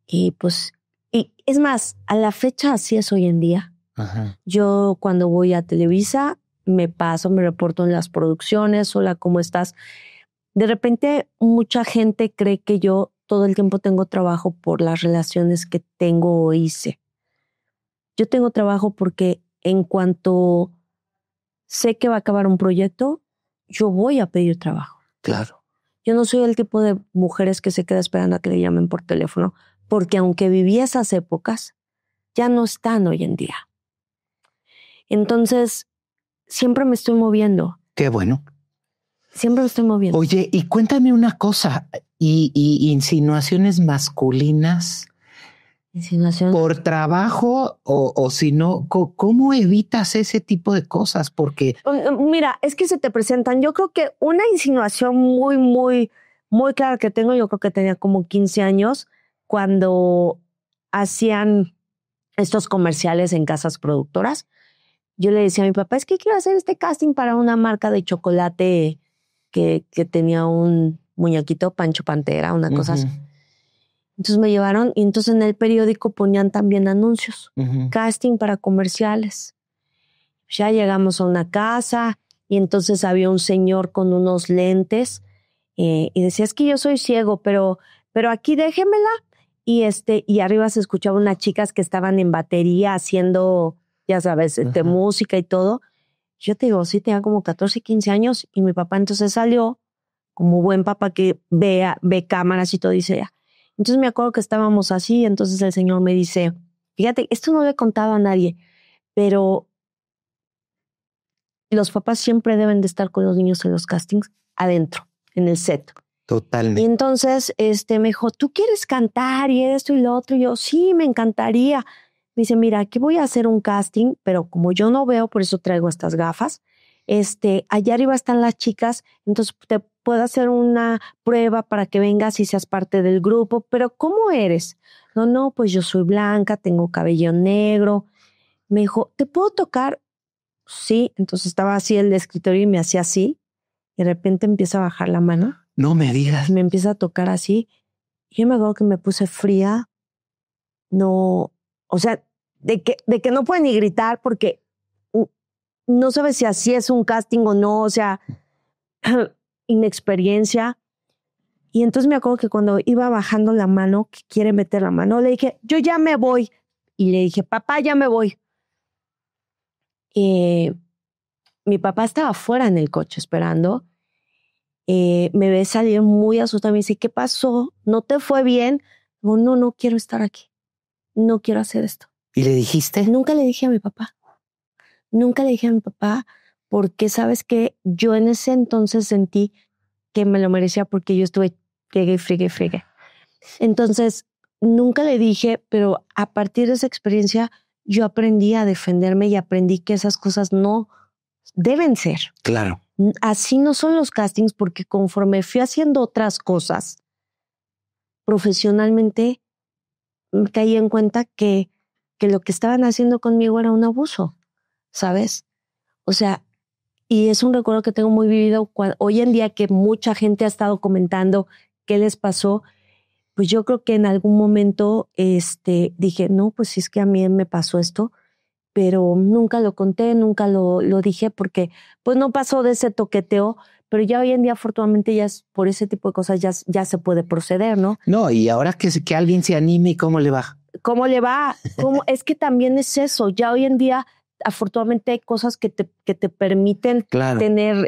Y es más, a la fecha así es hoy en día. Ajá. Yo cuando voy a Televisa, me reporto en las producciones, hola, ¿cómo estás? De repente, mucha gente cree que yo todo el tiempo tengo trabajo por las relaciones que tengo o hice. Yo tengo trabajo porque en cuanto sé que va a acabar un proyecto, yo voy a pedir trabajo. Claro. Yo no soy el tipo de mujeres que se queda esperando a que le llamen por teléfono, porque aunque viví esas épocas, ya no están hoy en día. Entonces, siempre me estoy moviendo. Qué bueno. Siempre me estoy moviendo. Oye, y cuéntame una cosa, y insinuaciones masculinas por trabajo o si no, ¿cómo evitas ese tipo de cosas? Porque mira, es que se te presentan. Yo creo que una insinuación muy, muy, muy clara que tengo, yo creo que tenía como 15 años cuando hacían estos comerciales en casas productoras. Yo le decía a mi papá, es que quiero hacer este casting para una marca de chocolate que tenía un muñequito, Pancho Pantera, una cosa así. Entonces me llevaron y entonces en el periódico ponían también anuncios, casting para comerciales. Ya llegamos a una casa y entonces había un señor con unos lentes y decía, es que yo soy ciego, pero aquí déjemela. Y arriba se escuchaba unas chicas que estaban en batería haciendo, ya sabes, música y todo. Yo te digo, sí, tenía como 14, 15 años y mi papá entonces salió como buen papá que ve cámaras y todo, dice ya. Entonces me acuerdo que estábamos así, entonces el señor me dice, fíjate, esto no lo he contado a nadie, pero los papás siempre deben de estar con los niños en los castings adentro, en el set. Totalmente. Y entonces me dijo, ¿tú quieres cantar y esto y lo otro? Y yo, sí, me encantaría. Me dice, mira, aquí voy a hacer un casting, pero como yo no veo, por eso traigo estas gafas. Allá arriba están las chicas, entonces te puedo hacer una prueba para que vengas y seas parte del grupo. Pero ¿cómo eres? No, pues yo soy blanca, tengo cabello negro. Me dijo, ¿te puedo tocar? Sí, entonces estaba así el escritorio y me hacía así. Y de repente empieza a bajar la mano. No me digas. Me empieza a tocar así. Yo me acuerdo que me puse fría. No, o sea, de que no puede ni gritar porque no sabes si así es un casting o no, o sea, inexperiencia. Y entonces me acuerdo que cuando iba bajando la mano, que quiere meter la mano, le dije, yo ya me voy. Y le dije, papá, ya me voy. Mi papá estaba afuera en el coche esperando. Me ve salir muy asustada. Me dice, ¿qué pasó? ¿No te fue bien? Digo, no quiero estar aquí. No quiero hacer esto. ¿Y le dijiste? Nunca le dije a mi papá. Nunca le dije a mi papá porque, ¿sabes qué? Yo en ese entonces sentí que me lo merecía porque yo estuve friegue. Entonces, nunca le dije, pero a partir de esa experiencia yo aprendí a defenderme y aprendí que esas cosas no deben ser. Claro. Así no son los castings porque conforme fui haciendo otras cosas, profesionalmente me caí en cuenta que lo que estaban haciendo conmigo era un abuso, ¿sabes? O sea, y es un recuerdo que tengo muy vivido hoy en día que mucha gente ha estado comentando qué les pasó. pues yo creo que en algún momento dije, no, pues es que a mí me pasó esto, pero nunca lo conté, nunca lo dije porque pues no pasó de ese toqueteo, pero ya hoy en día afortunadamente ya por ese tipo de cosas ya se puede proceder, ¿no? No, y ahora que alguien se anime, ¿y cómo le va? ¿Cómo le va? Es que también es eso, ya hoy en día afortunadamente hay cosas que te permiten tener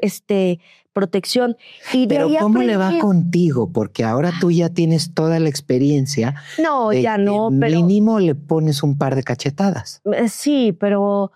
protección. Y pero ¿cómo le va contigo? Porque ahora tú ya tienes toda la experiencia. No, ya no. Pero mínimo le pones un par de cachetadas. Sí, pero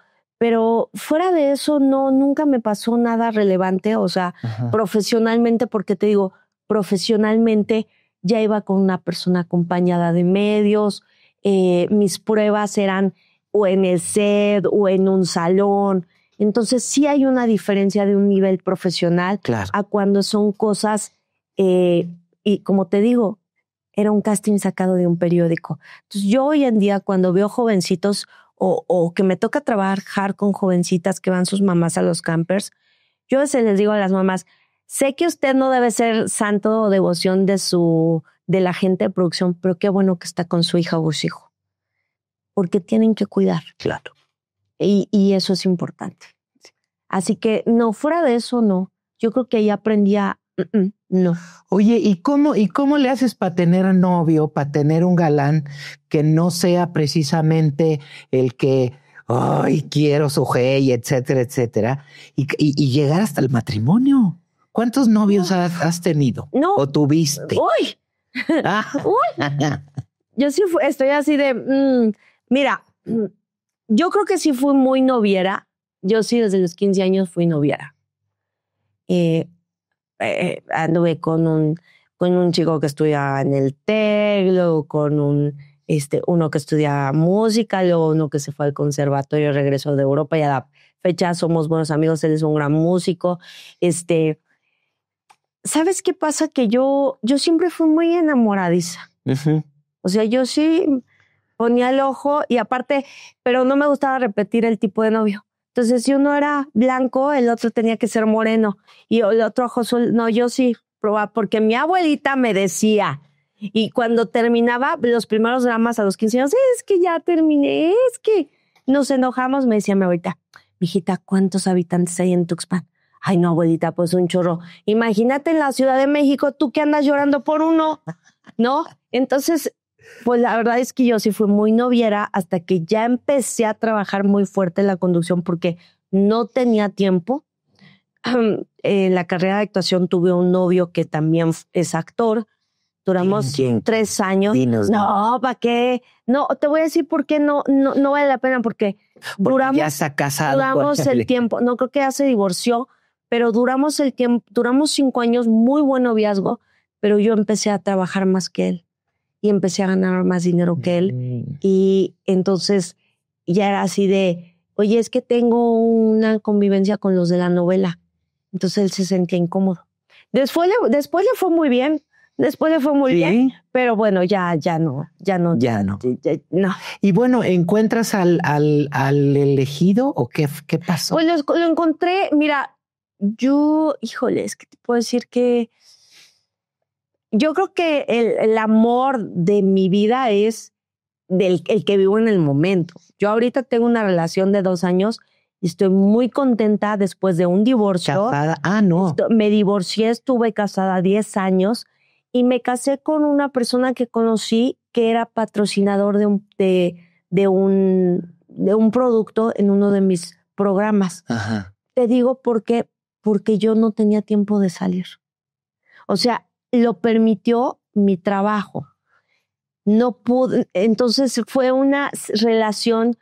fuera de eso nunca me pasó nada relevante, o sea, profesionalmente, porque te digo, profesionalmente ya iba con una persona acompañada de medios, mis pruebas eran o en el set o en un salón. Entonces sí hay una diferencia de un nivel profesional a cuando son cosas, y como te digo, era un casting sacado de un periódico. Entonces yo hoy en día cuando veo jovencitos o que me toca trabajar con jovencitas que van sus mamás a los campers, yo a veces les digo a las mamás, sé que usted no debe ser santo o devoción de la gente de producción, pero qué bueno que está con su hija o su hijo. Porque tienen que cuidar. Claro. Y eso es importante. Así que no, fuera de eso no. Yo creo que ahí aprendí no. Oye, ¿y cómo le haces para tener novio, para tener un galán que no sea precisamente el que, ay, quiero su hey, etcétera, etcétera, y llegar hasta el matrimonio? ¿Cuántos novios has tenido? No. ¿O tuviste? ¡Uy! ¡Uy! Yo sí estoy así de, mira, yo creo que sí fui muy noviera. Yo sí desde los 15 años fui noviera. Anduve con un chico que estudiaba en el TEC, luego con uno que estudia música, luego uno que se fue al conservatorio, regresó de Europa y a la fecha somos buenos amigos, él es un gran músico. ¿Sabes qué pasa? Que yo siempre fui muy enamoradiza. Uh-huh. O sea, yo sí ponía el ojo y aparte, pero no me gustaba repetir el tipo de novio. Entonces, si uno era blanco, el otro tenía que ser moreno. Y el otro ojo azul. No, yo sí probaba, porque mi abuelita me decía, y cuando terminaba los primeros dramas a los 15 años, es que ya terminé, es que nos enojamos, me decía mi abuelita, mijita, ¿cuántos habitantes hay en Tuxpan? Ay, no, abuelita, pues un chorro. Imagínate en la Ciudad de México, tú que andas llorando por uno, ¿no? Entonces, pues la verdad es que yo sí fui muy noviera hasta que ya empecé a trabajar muy fuerte en la conducción porque no tenía tiempo. En la carrera de actuación tuve un novio que también es actor. Duramos 3 años. Dinos, no, ¿para qué? No, te voy a decir por qué no vale la pena, porque duramos, ya está casado. Duramos el tiempo. No, creo que ya se divorció, pero duramos el tiempo, duramos 5 años, muy buen noviazgo, pero yo empecé a trabajar más que él y empecé a ganar más dinero que él. Y entonces ya era así de, oye, es que tengo una convivencia con los de la novela. Entonces él se sentía incómodo. Después le fue muy bien. Después le fue muy bien, pero bueno, ya no. No. Y bueno, ¿encuentras al elegido o qué pasó? Pues lo encontré, mira, híjole, es que te puedo decir que yo creo que el amor de mi vida es el que vivo en el momento. Yo ahorita tengo una relación de 2 años y estoy muy contenta después de un divorcio. ¿Casada? Ah, no. Me divorcié, estuve casada 10 años. Y me casé con una persona que conocí que era patrocinador de un producto en uno de mis programas. Ajá. Te digo porque yo no tenía tiempo de salir. O sea, lo permitió mi trabajo. No pude. Entonces fue una relación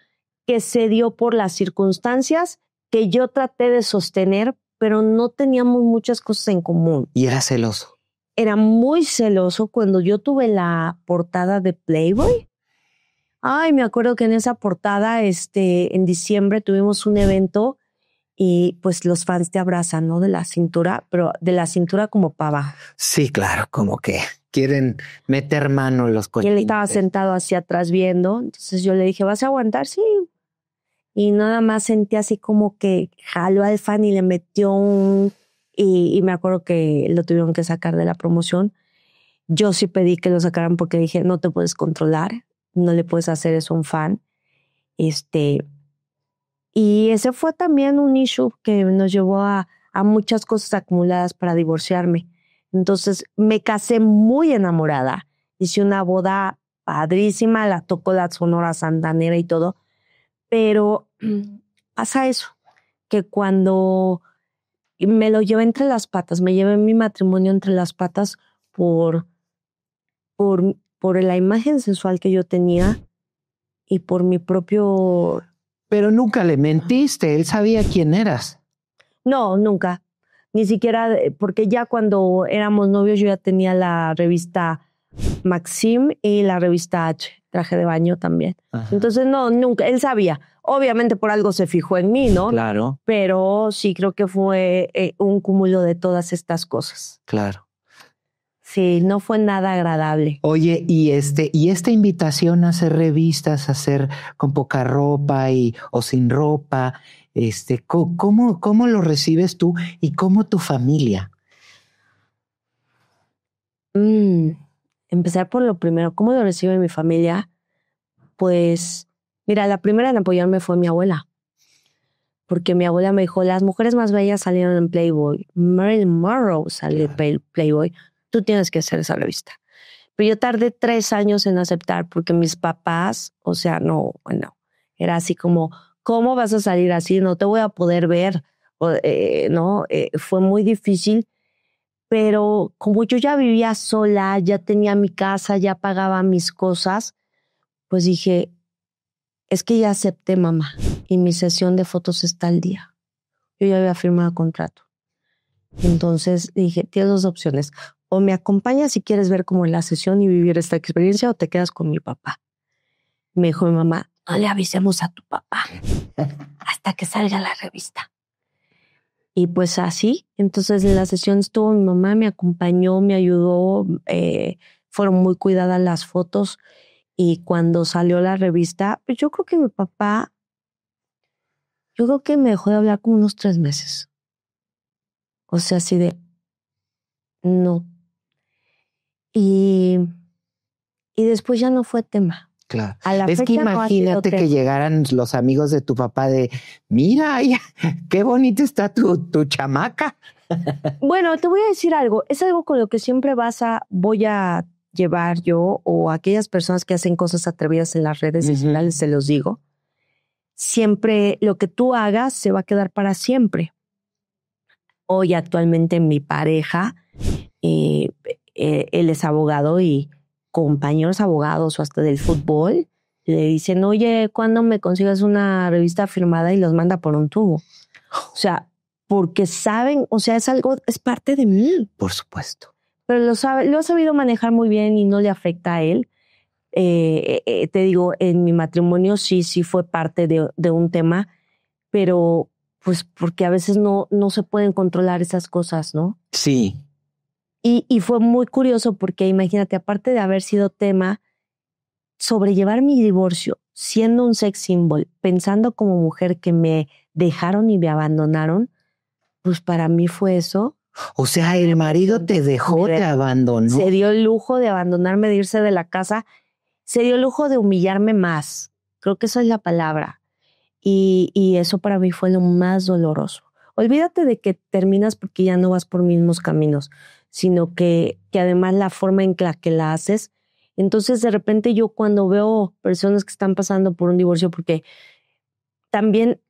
que se dio por las circunstancias que yo traté de sostener, pero no teníamos muchas cosas en común. ¿Y era celoso? Era muy celoso cuando yo tuve la portada de Playboy. Ay, me acuerdo que en esa portada, en diciembre tuvimos un evento y pues los fans te abrazan, ¿no? De la cintura, pero de la cintura como para abajo. Sí, claro, como que quieren meter mano en los coches. Y él estaba sentado hacia atrás viendo, entonces yo le dije, ¿vas a aguantar? Sí. Y nada más sentí así como que jaló al fan y le metió y me acuerdo que lo tuvieron que sacar de la promoción. Yo sí pedí que lo sacaran porque dije, no te puedes controlar, no le puedes hacer eso a un fan. Y ese fue también un issue que nos llevó a muchas cosas acumuladas para divorciarme. Entonces me casé muy enamorada. Hice una boda padrísima, la tocó la Sonora Santanera y todo. Pero pasa eso, que cuando me lo llevé entre las patas, me llevé mi matrimonio entre las patas por la imagen sensual que yo tenía y por mi propio... Pero nunca le mentiste, él sabía quién eras. No, nunca. Ni siquiera, porque ya cuando éramos novios yo ya tenía la revista Maxim y la revista H, Traje de Baño también. Ajá. Entonces no, nunca, él sabía. Obviamente por algo se fijó en mí, ¿no? Claro. Pero sí creo que fue un cúmulo de todas estas cosas. Claro. Sí, no fue nada agradable. Oye, y esta invitación a hacer revistas, a hacer con poca ropa o sin ropa, ¿cómo lo recibes tú y cómo tu familia? Empezar por lo primero, ¿cómo lo recibe mi familia? Pues, mira, la primera en apoyarme fue mi abuela. Porque mi abuela me dijo, las mujeres más bellas salieron en Playboy. Marilyn Monroe salió en Playboy. Tú tienes que hacer esa revista. Pero yo tardé 3 años en aceptar porque mis papás, o sea, no, bueno, era así como, ¿cómo vas a salir así? No te voy a poder ver, fue muy difícil, pero como yo ya vivía sola, ya tenía mi casa, ya pagaba mis cosas, pues dije, es que ya acepté, mamá, y mi sesión de fotos está al día. Yo ya había firmado contrato. Entonces dije, tienes 2 opciones. O me acompañas si quieres ver como en la sesión y vivir esta experiencia, o te quedas con mi papá. Me dijo mi mamá, no le avisemos a tu papá hasta que salga la revista. Y pues así, entonces en la sesión estuvo mi mamá, me acompañó, me ayudó, fueron muy cuidadas las fotos. Y cuando salió la revista, pues yo creo que mi papá, me dejó de hablar como unos 3 meses. O sea, así de, no. Y después ya no fue tema. Claro. Es que imagínate que llegaran los amigos de tu papá de, mira, qué bonita está tu chamaca. Bueno, te voy a decir algo. Es algo con lo que siempre voy a llevar yo, o aquellas personas que hacen cosas atrevidas en las redes sociales, se los digo. Siempre lo que tú hagas se va a quedar para siempre. Hoy actualmente mi pareja, él es abogado y compañeros abogados o hasta del fútbol le dicen, oye, ¿cuándo me consigas una revista firmada? Y los manda por un tubo. O sea, porque saben, o sea, es parte de mí. Por supuesto. Pero lo ha sabido manejar muy bien y no le afecta a él. Te digo, en mi matrimonio sí fue parte de un tema, pero pues porque a veces no se pueden controlar esas cosas, ¿no? Sí. Y fue muy curioso porque imagínate, aparte de haber sido tema, sobrellevar mi divorcio, siendo un sex symbol, pensando como mujer que me dejaron y me abandonaron, pues para mí fue eso. O sea, el marido te dejó, te abandonó. Se dio el lujo de abandonarme, de irse de la casa. Se dio el lujo de humillarme más. Creo que esa es la palabra. Y eso para mí fue lo más doloroso. Olvídate de que terminas porque ya no vas por mismos caminos, sino que además la forma en la que la haces. Entonces, de repente yo cuando veo personas que están pasando por un divorcio, porque también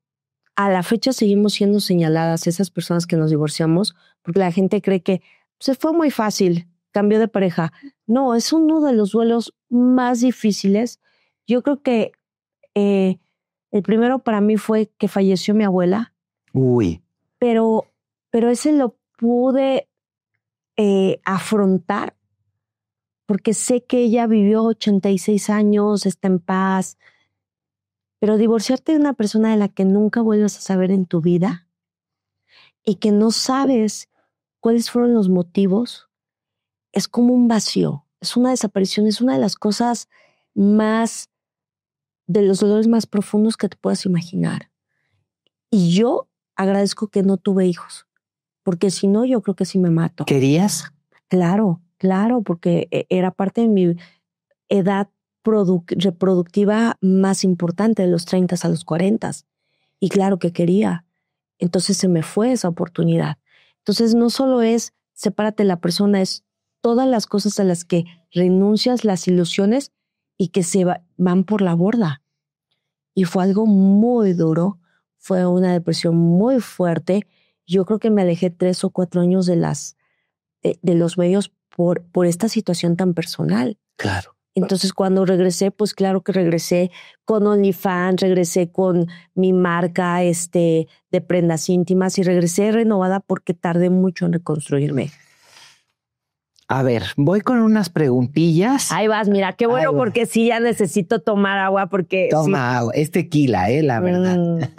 a la fecha seguimos siendo señaladas esas personas que nos divorciamos, porque la gente cree que pues, fue muy fácil, cambió de pareja. No, es uno de los duelos más difíciles. Yo creo que el primero para mí fue que falleció mi abuela. Uy. Pero ese lo pude afrontar porque sé que ella vivió 86 años, está en paz. Pero divorciarte de una persona de la que nunca vuelvas a saber en tu vida y que no sabes cuáles fueron los motivos, es como un vacío, es una desaparición, es una de las cosas más, de los dolores más profundos que te puedas imaginar. Y yo agradezco que no tuve hijos, porque si no, yo creo que sí me mato. ¿Querías? Claro. Claro, porque era parte de mi edad reproductiva más importante, de los 30 a los 40. Y claro que quería. Entonces se me fue esa oportunidad. Entonces no solo es sepárate de la persona, es todas las cosas a las que renuncias, las ilusiones y que van por la borda. Y fue algo muy duro, fue una depresión muy fuerte. Yo creo que me alejé 3 o 4 años de los medios por esta situación tan personal. Claro. Entonces cuando regresé, pues claro que regresé con OnlyFans, regresé con mi marca de prendas íntimas y regresé renovada porque tardé mucho en reconstruirme. A ver, voy con unas preguntillas. Ahí vas, mira, qué bueno, porque sí, ya necesito tomar agua porque... Toma agua, es tequila, la verdad.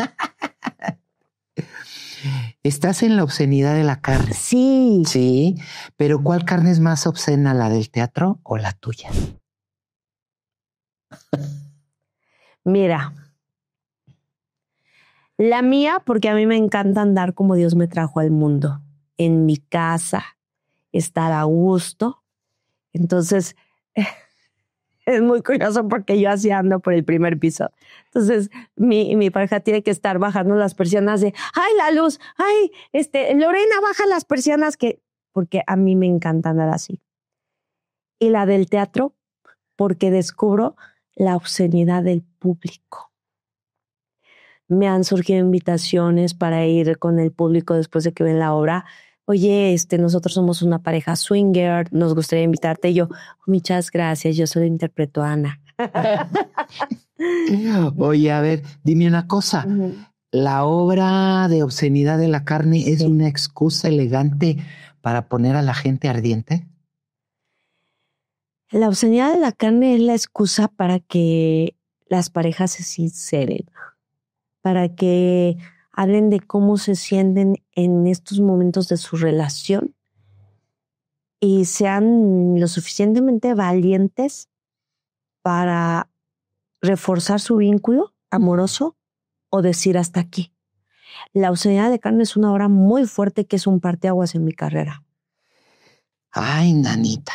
¿Estás en la obscenidad de la carne? Sí. Sí, pero ¿cuál carne es más obscena, la del teatro o la tuya? Mira, la mía, porque a mí me encanta andar como Dios me trajo al mundo, en mi casa, estar a gusto. Entonces, es muy curioso porque yo así ando por el primer piso. Entonces, mi pareja tiene que estar bajando las persianas de, ¡ay, la luz! ¡Ay, Lorena, baja las persianas! Porque a mí me encanta andar así. Y la del teatro, porque descubro la obscenidad del público. Me han surgido invitaciones para ir con el público después de que ven la obra. Oye, nosotros somos una pareja swinger, nos gustaría invitarte. Y yo, muchas gracias, yo solo interpreto a Ana. Oye, a ver, dime una cosa. ¿La obra de obscenidad de la carne es una excusa elegante para poner a la gente ardiente? La obscenidad de la carne es la excusa para que las parejas se sinceren, para que hablen de cómo se sienten en estos momentos de su relación y sean lo suficientemente valientes para reforzar su vínculo amoroso o decir hasta aquí. La obscenidad de carne es una obra muy fuerte que es un parteaguas en mi carrera. Ay, nanita.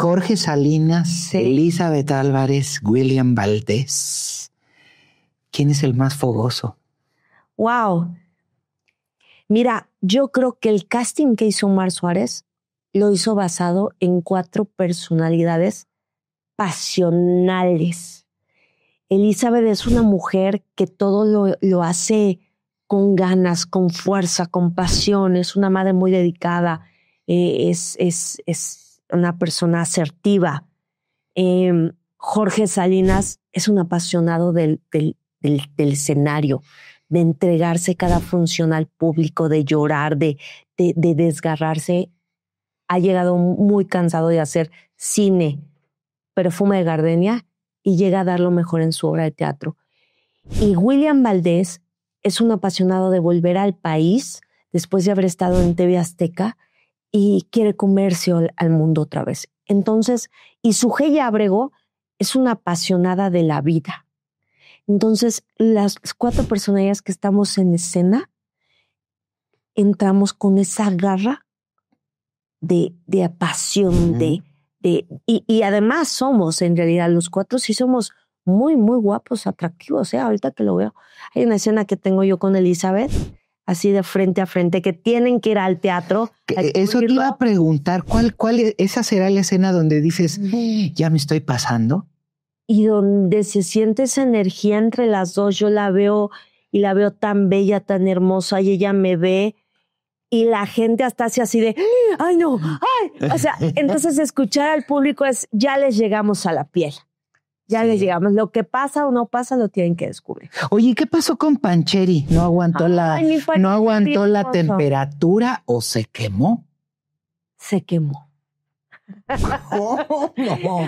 Jorge Salinas, sí. Elizabeth Álvarez, William Valdés. ¿Quién es el más fogoso? Wow. Mira, yo creo que el casting que hizo Omar Suárez lo hizo basado en 4 personalidades pasionales. Elizabeth es una mujer que todo lo hace con ganas, con fuerza, con pasión. Es una madre muy dedicada. Es una persona asertiva. Jorge Salinas es un apasionado del escenario, de entregarse cada función al público, de llorar, de desgarrarse. Ha llegado muy cansado de hacer cine, Perfume de Gardenia, y llega a dar lo mejor en su obra de teatro. Y William Valdés es un apasionado de volver al país después de haber estado en TV Azteca y quiere comerse al mundo otra vez. Entonces, y Sujei Ábrego es una apasionada de la vida. Entonces, las 4 personalidades que estamos en escena, entramos con esa garra de pasión, y además somos, en realidad, los 4 sí somos muy, muy guapos, atractivos, ahorita que lo veo. Hay una escena que tengo yo con Elizabeth, así de frente a frente, que tienen que ir al teatro. Eso te iba a preguntar, esa será la escena donde dices, ya me estoy pasando? Y donde se siente esa energía entre las dos, yo la veo y la veo tan bella, tan hermosa, y ella me ve y la gente hasta hace así de, ¡ay no! ¡Ay! O sea, entonces escuchar al público es, ya les llegamos a la piel. Ya les llegamos. Lo que pasa o no pasa lo tienen que descubrir. Oye, ¿qué pasó con Pancheri? ¿No aguantó la temperatura o se quemó? Se quemó.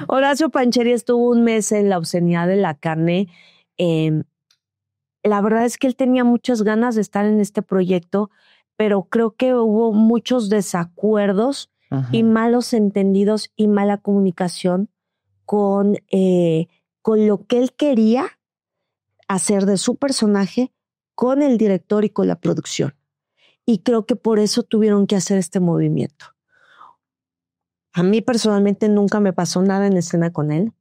Horacio Pancheri estuvo 1 mes en la obscenidad de la carne. La verdad es que él tenía muchas ganas de estar en este proyecto, pero creo que hubo muchos desacuerdos y malos entendidos y mala comunicación con lo que él quería hacer de su personaje con el director y con la producción. Y creo que por eso tuvieron que hacer este movimiento. A mí personalmente nunca me pasó nada en escena con él,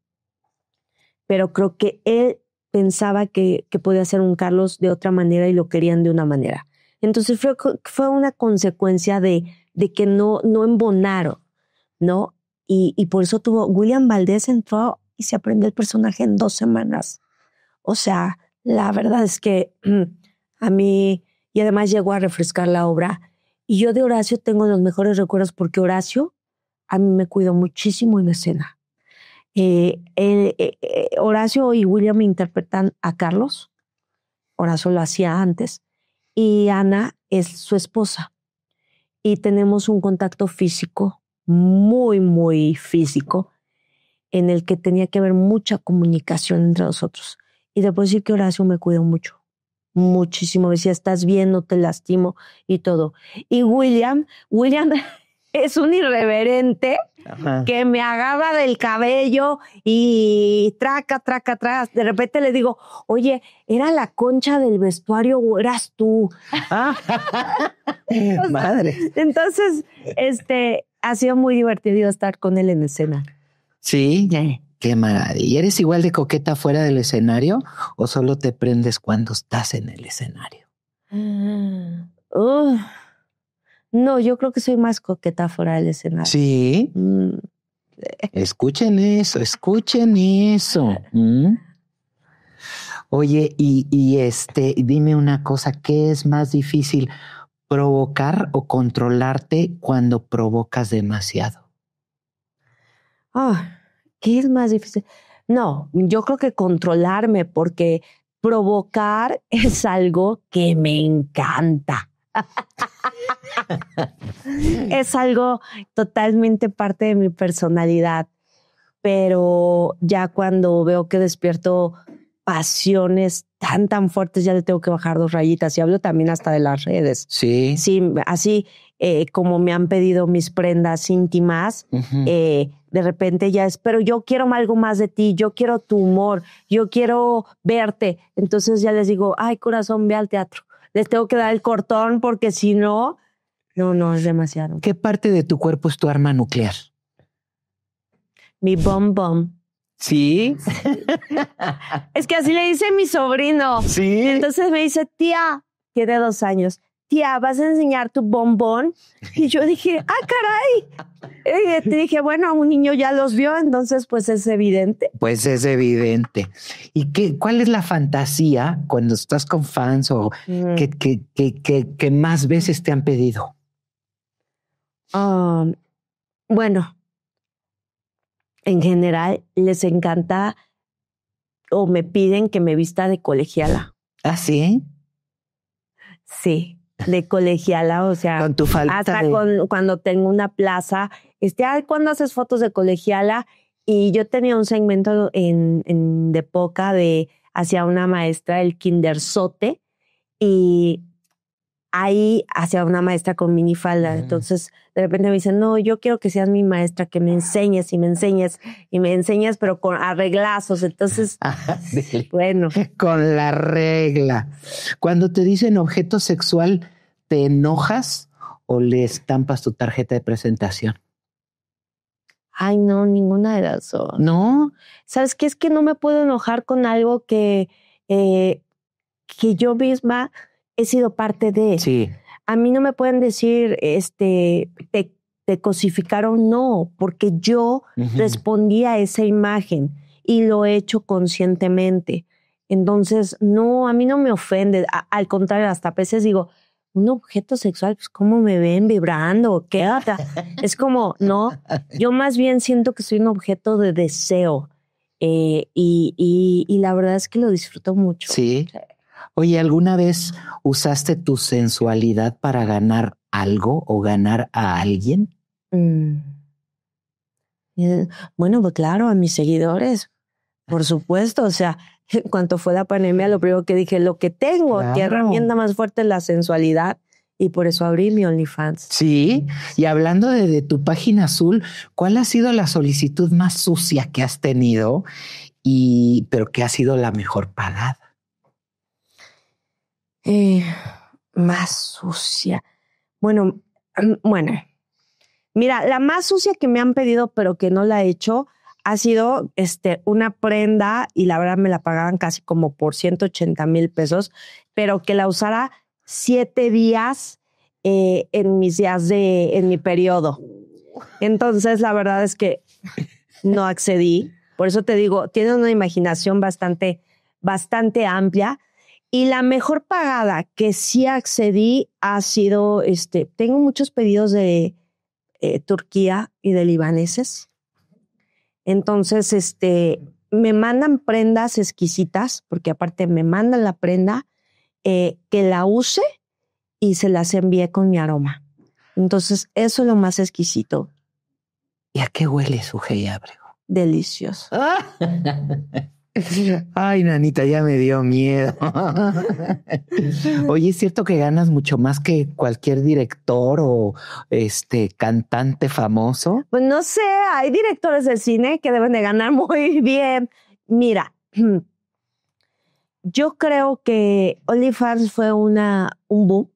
pero creo que él pensaba que podía ser un Carlos de otra manera y lo querían de una manera. Entonces fue una consecuencia de que no embonaron, ¿no? Y por eso William Valdés entró y se aprendió el personaje en 2 semanas. O sea, la verdad es que a mí, y además llegó a refrescar la obra. Y yo de Horacio tengo los mejores recuerdos porque Horacio a mí me cuidó muchísimo en escena. Horacio y William interpretan a Carlos. Horacio lo hacía antes. Y Ana es su esposa. Y tenemos un contacto físico, muy, muy físico, en el que tenía que haber mucha comunicación entre nosotros. Y te puedo decir que Horacio me cuidó mucho, muchísimo. Decía, estás bien, no te lastimo y todo. Y William es un irreverente. Ajá. Que me agarra del cabello y traca. De repente le digo, oye, ¿era la Concha del vestuario o eras tú? Madre. Entonces, ha sido muy divertido estar con él en escena. Sí, qué maravilla. ¿Y eres igual de coqueta fuera del escenario o solo te prendes cuando estás en el escenario? No, yo creo que soy más coqueta fuera del escenario. Sí. Escuchen eso. Oye, dime una cosa, ¿qué es más difícil, provocar o controlarte cuando provocas demasiado? ¿Qué es más difícil? No, yo creo que controlarme, porque provocar es algo que me encanta. Es algo totalmente parte de mi personalidad, pero ya cuando veo que despierto pasiones tan fuertes, ya le tengo que bajar 2 rayitas. Y hablo también hasta de las redes. Sí. Sí, así como me han pedido mis prendas íntimas, de repente ya es, pero yo quiero algo más de ti, yo quiero tu humor, yo quiero verte. Entonces ya les digo, ay, corazón, ve al teatro. Les tengo que dar el cortón porque si no, no, es demasiado. ¿Qué parte de tu cuerpo es tu arma nuclear? Mi bom. ¿Sí? Es que así le dice mi sobrino. Sí. Entonces me dice, tía, tiene 2 años, tía, ¿vas a enseñar tu bombón? Y yo dije, caray. Te dije, bueno, un niño ya los vio, entonces pues es evidente. ¿Y cuál es la fantasía cuando estás con fans o que más veces te han pedido? Bueno, en general les encanta o me piden que me vista de colegiala. ¿Ah, sí? Sí, de colegiala, o sea, con tu falta hasta cuando tengo una plaza, ¿cuándo haces fotos de colegiala? Y yo tenía un segmento de Poca hacia una maestra del kinderzote, y ahí hacia una maestra con minifalda. Entonces, de repente me dicen, no, yo quiero que seas mi maestra, que me enseñes y me enseñes, pero con arreglazos. Entonces, bueno. Con la regla. Cuando te dicen objeto sexual, ¿te enojas o le estampas tu tarjeta de presentación? Ay, no, ninguna de las dos. ¿No? ¿Sabes qué? Es que no me puedo enojar con algo que yo misma he sido parte de. Sí. A mí no me pueden decir, te cosificaron, no, porque yo respondí a esa imagen y lo he hecho conscientemente. Entonces, no, a mí no me ofende. Al contrario, hasta a veces digo, un objeto sexual, pues ¿cómo me ven vibrando? ¿Qué onda? Es como, no, yo más bien siento que soy un objeto de deseo. Y la verdad es que lo disfruto mucho. Sí. Oye, ¿alguna vez usaste tu sensualidad para ganar algo o ganar a alguien? Bueno, pues claro, a mis seguidores, por supuesto. O sea, en cuanto fue la pandemia, lo primero que dije, lo que tengo, Claro. ¿Qué herramienta más fuerte es la sensualidad? Y por eso abrí mi OnlyFans. Sí, y hablando de tu página azul, ¿cuál ha sido la solicitud más sucia que has tenido pero que ha sido la mejor pagada? Más sucia. Bueno, Mira, la más sucia que me han pedido, pero que no la he hecho, ha sido una prenda, y la verdad me la pagaban casi como por 180,000 pesos, pero que la usara 7 días en mis días en mi periodo. Entonces, la verdad es que no accedí. Por eso te digo, tiene una imaginación bastante amplia. Y la mejor pagada que sí accedí ha sido, tengo muchos pedidos de Turquía y de libaneses. Entonces, me mandan prendas exquisitas, porque aparte me mandan la prenda, que la use y se las envíe con mi aroma. Entonces, eso es lo más exquisito. ¿Y a qué huele su Abrego? Delicioso. Ay, nanita, ya me dio miedo. Oye, ¿es cierto que ganas mucho más que cualquier director o cantante famoso? Pues no sé, hay directores de cine que deben de ganar muy bien. Mira, yo creo que OnlyFans fue un boom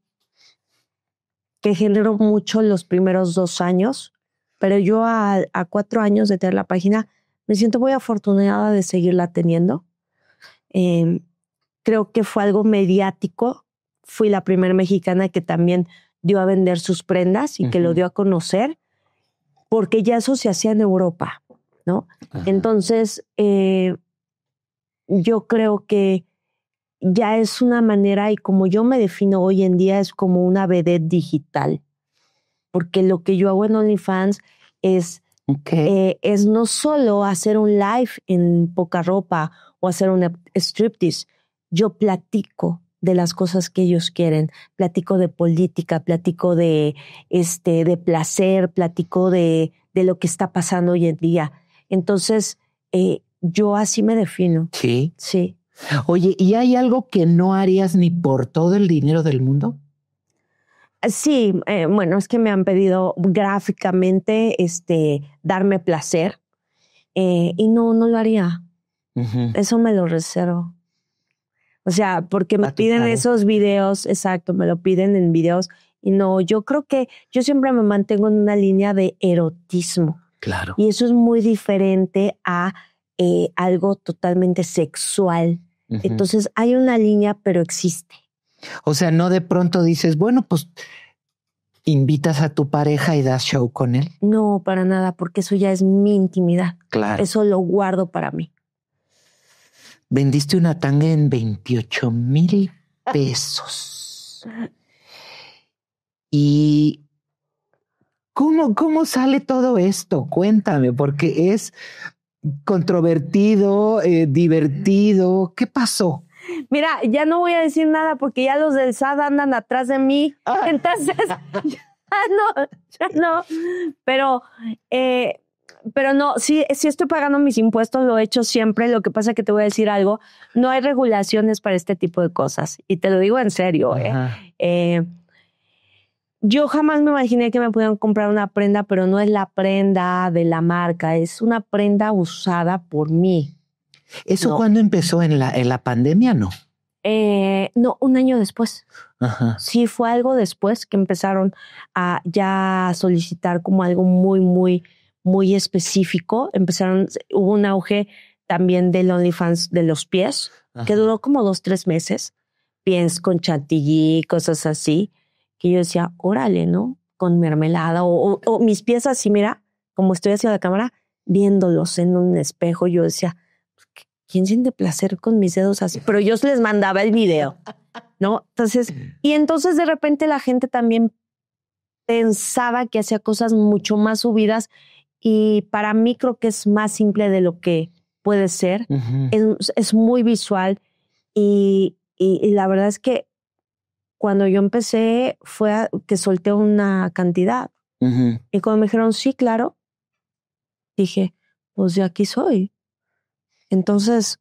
que generó mucho los primeros 2 años, pero yo a 4 años de tener la página me siento muy afortunada de seguirla teniendo. Creo que fue algo mediático. Fui la primera mexicana que también dio a vender sus prendas y que lo dio a conocer, porque ya eso se hacía en Europa, ¿no? Ajá. Entonces, yo creo que ya es una manera, y como yo me defino hoy en día, es como una vedette digital, porque lo que yo hago en OnlyFans es no solo hacer un live en poca ropa o hacer un striptease. Yo platico de las cosas que ellos quieren, platico de política, platico de placer, platico de lo que está pasando hoy en día. Entonces, yo así me defino. Sí. Sí. Oye, ¿y hay algo que no harías ni por todo el dinero del mundo? Sí, bueno, es que me han pedido gráficamente darme placer, y no lo haría. Uh-huh. Eso me lo reservo. O sea, porque me piden esos videos, exacto, me lo piden en videos, y no, yo creo que yo siempre me mantengo en una línea de erotismo. Claro. Y eso es muy diferente a algo totalmente sexual. Uh-huh. Entonces hay una línea, pero existe. O sea, no de pronto dices, bueno, pues invitas a tu pareja y das show con él. No, para nada, porque eso ya es mi intimidad. Claro. Eso lo guardo para mí. Vendiste una tanga en 28,000 pesos. ¿Y cómo sale todo esto? Cuéntame, porque es controvertido, divertido. ¿Qué pasó? Mira, ya no voy a decir nada porque ya los del SAT andan atrás de mí. Entonces, ya no. Pero no, sí estoy pagando mis impuestos, lo he hecho siempre. Lo que pasa es que te voy a decir algo. No hay regulaciones para este tipo de cosas. Y te lo digo en serio. Yo jamás me imaginé que me pudieran comprar una prenda, pero no es la prenda de la marca. Es una prenda usada por mí. ¿Eso no. ¿Cuándo empezó? ¿En la pandemia, no? No, un año después. Ajá. Sí, fue algo después que empezaron a ya solicitar como algo muy, muy, muy específico. Hubo un auge también del OnlyFans de los pies, ajá, que duró como 2-3 meses. Pies con chantilly, cosas así, que yo decía, órale, ¿no? Con mermelada o mis pies así, mira, como estoy hacia la cámara, viéndolos en un espejo, yo decía, ¿quién siente placer con mis dedos así? Pero yo les mandaba el video, ¿no? Entonces de repente la gente también pensaba que hacía cosas mucho más subidas, y para mí creo que es más simple de lo que puede ser. Uh-huh. Es muy visual, y la verdad es que cuando yo empecé fue que solté una cantidad. Uh-huh. Y cuando me dijeron, sí, claro, dije, pues de aquí soy. Entonces,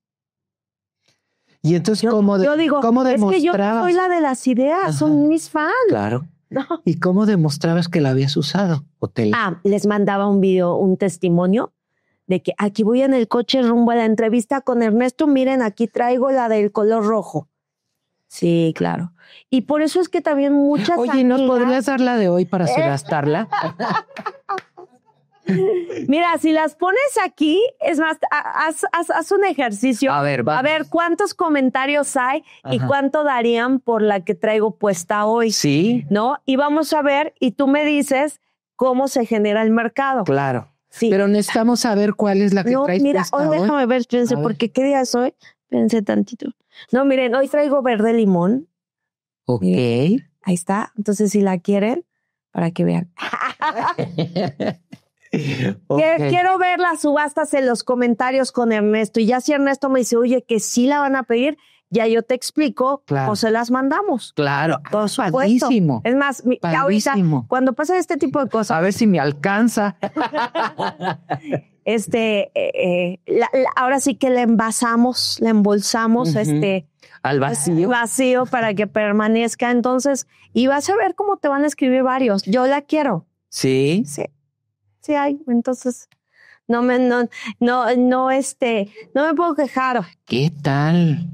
¿y entonces ¿cómo demostrabas? Es que yo soy la de las ideas, ajá, son mis fans. Claro. No. ¿Y cómo demostrabas que la habías usado? Les mandaba un video, un testimonio de que aquí voy en el coche rumbo a la entrevista con Ernesto, miren, aquí traigo la del color rojo. Sí, claro. Y por eso es que también muchas Oye, ¿nos podrías dar la de hoy para subastarla? Mira, si las pones aquí, es más, haz un ejercicio. A ver, a ver cuántos comentarios hay y cuánto darían por la que traigo puesta hoy. Sí. ¿No? Y vamos a ver, y tú me dices cómo se genera el mercado. Claro. Sí. Pero necesitamos saber cuál es la que traes puesta hoy. Déjame ver, espérense, porque ¿qué día es hoy? Espérense tantito. No, miren, hoy traigo verde limón. Ok. Miren, ahí está. Entonces, si la quieren, para que vean. Okay. Quiero ver las subastas en los comentarios con Ernesto. Y ya si Ernesto me dice, oye, que sí la van a pedir, ya yo te explico, o se las mandamos. Claro. Por supuesto. Padrísimo. Es más, ahorita, cuando pasa este tipo de cosas. A ver si me alcanza. Ahora sí que la envasamos, la embolsamos, al vacío. Vacío para que permanezca. Entonces, y vas a ver cómo te van a escribir varios. Yo la quiero. Sí. Sí. Sí hay, entonces no me puedo quejar. ¿Qué tal?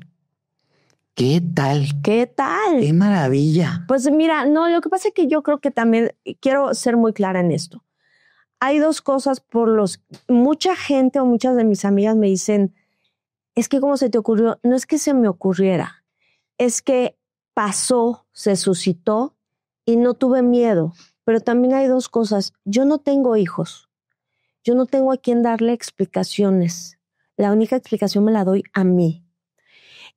¿Qué tal? ¿Qué tal? ¡Qué maravilla! Pues mira, no, lo que pasa es que yo creo que también quiero ser muy clara en esto. Hay dos cosas mucha gente o muchas de mis amigas me dicen, es que ¿cómo se te ocurrió? No es que se me ocurriera, es que pasó, se suscitó y no tuve miedo. Pero también hay dos cosas. Yo no tengo hijos. Yo no tengo a quien darle explicaciones. La única explicación me la doy a mí.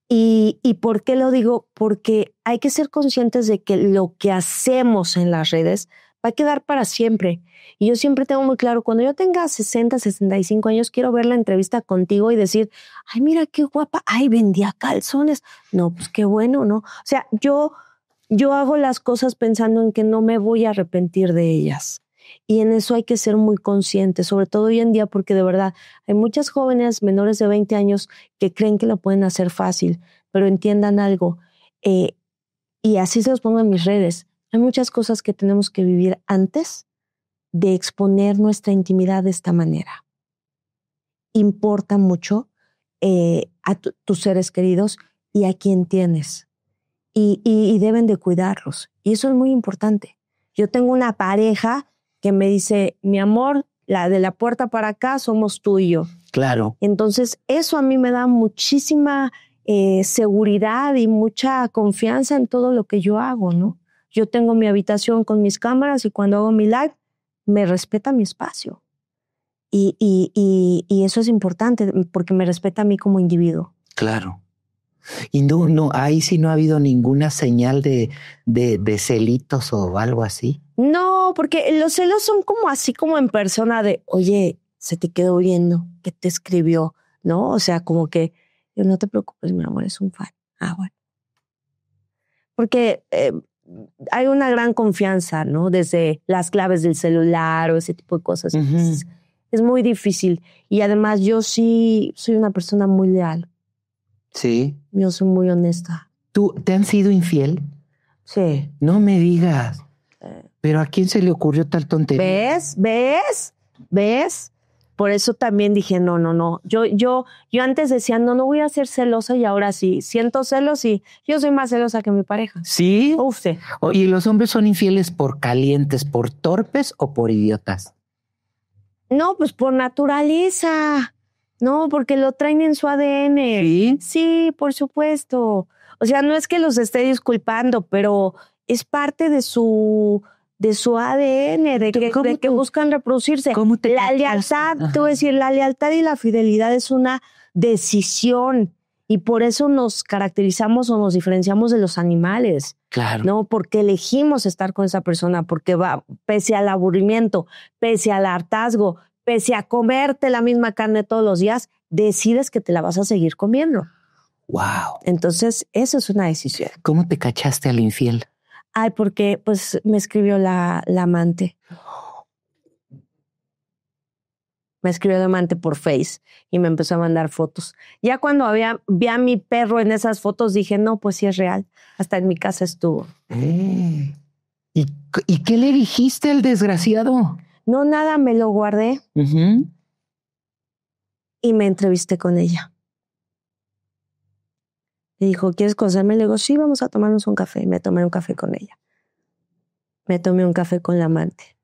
¿Y por qué lo digo? Porque hay que ser conscientes de que lo que hacemos en las redes va a quedar para siempre. Y yo siempre tengo muy claro, cuando yo tenga 60, 65 años, quiero ver la entrevista contigo y decir, ay, mira qué guapa, ay, vendía calzones. No, pues qué bueno, ¿no? O sea, yo hago las cosas pensando en que no me voy a arrepentir de ellas. Y en eso hay que ser muy conscientes, sobre todo hoy en día, porque de verdad hay muchas jóvenes menores de 20 años que creen que lo pueden hacer fácil, pero entiendan algo. Y así se los pongo en mis redes. Hay muchas cosas que tenemos que vivir antes de exponer nuestra intimidad de esta manera. Importa mucho a tus seres queridos y a quien tienes. Y deben de cuidarlos. Y eso es muy importante. Yo tengo una pareja que me dice, mi amor, la de la puerta para acá somos tú y yo. Claro. Entonces, eso a mí me da muchísima seguridad y mucha confianza en todo lo que yo hago, ¿no? Yo tengo mi habitación con mis cámaras y cuando hago mi live, me respeta mi espacio. Y eso es importante porque me respeta a mí como individuo. Claro. Y no, ahí sí no ha habido ninguna señal de celitos o algo así. No, porque los celos son como así como en persona de, oye, se te quedó viendo, que te escribió, ¿no? O sea, como que, no te preocupes, mi amor, es un fan. Ah, bueno. Porque hay una gran confianza, ¿no? Desde las claves del celular o ese tipo de cosas. Entonces, es muy difícil. Y además yo sí soy una persona muy leal. Sí. Yo soy muy honesta. ¿Tú te han sido infiel? Sí. No me digas. Pero ¿a quién se le ocurrió tal tontería? ¿Ves? Por eso también dije, no. Yo antes decía, no voy a ser celosa y ahora sí. Siento celos y yo soy más celosa que mi pareja. ¿Sí? Uf, sí. ¿Y los hombres son infieles por calientes, por torpes o por idiotas? No, pues por naturaleza. No, porque lo traen en su ADN. ¿Sí? Sí, por supuesto. O sea, no es que los esté disculpando, pero es parte de su ADN, de que buscan reproducirse. ¿Cómo te la lealtad, te voy a decir, la lealtad y la fidelidad es una decisión y por eso nos caracterizamos o nos diferenciamos de los animales. Claro. No, porque elegimos estar con esa persona, porque va, pese al aburrimiento, pese al hartazgo, pese a comerte la misma carne todos los días, decides que te la vas a seguir comiendo. Wow. Entonces, eso es una decisión. ¿Cómo te cachaste al infiel? Ay, porque pues me escribió la amante. Me escribió la amante por Face y me empezó a mandar fotos. Ya cuando vi a mi perro en esas fotos, dije, no, pues sí es real. Hasta en mi casa estuvo. ¿Y qué le dijiste al desgraciado? No, nada, me lo guardé y me entrevisté con ella. Me dijo, ¿quieres conocerme? Le digo, sí, vamos a tomarnos un café. Me tomé un café con ella. Me tomé un café con la amante.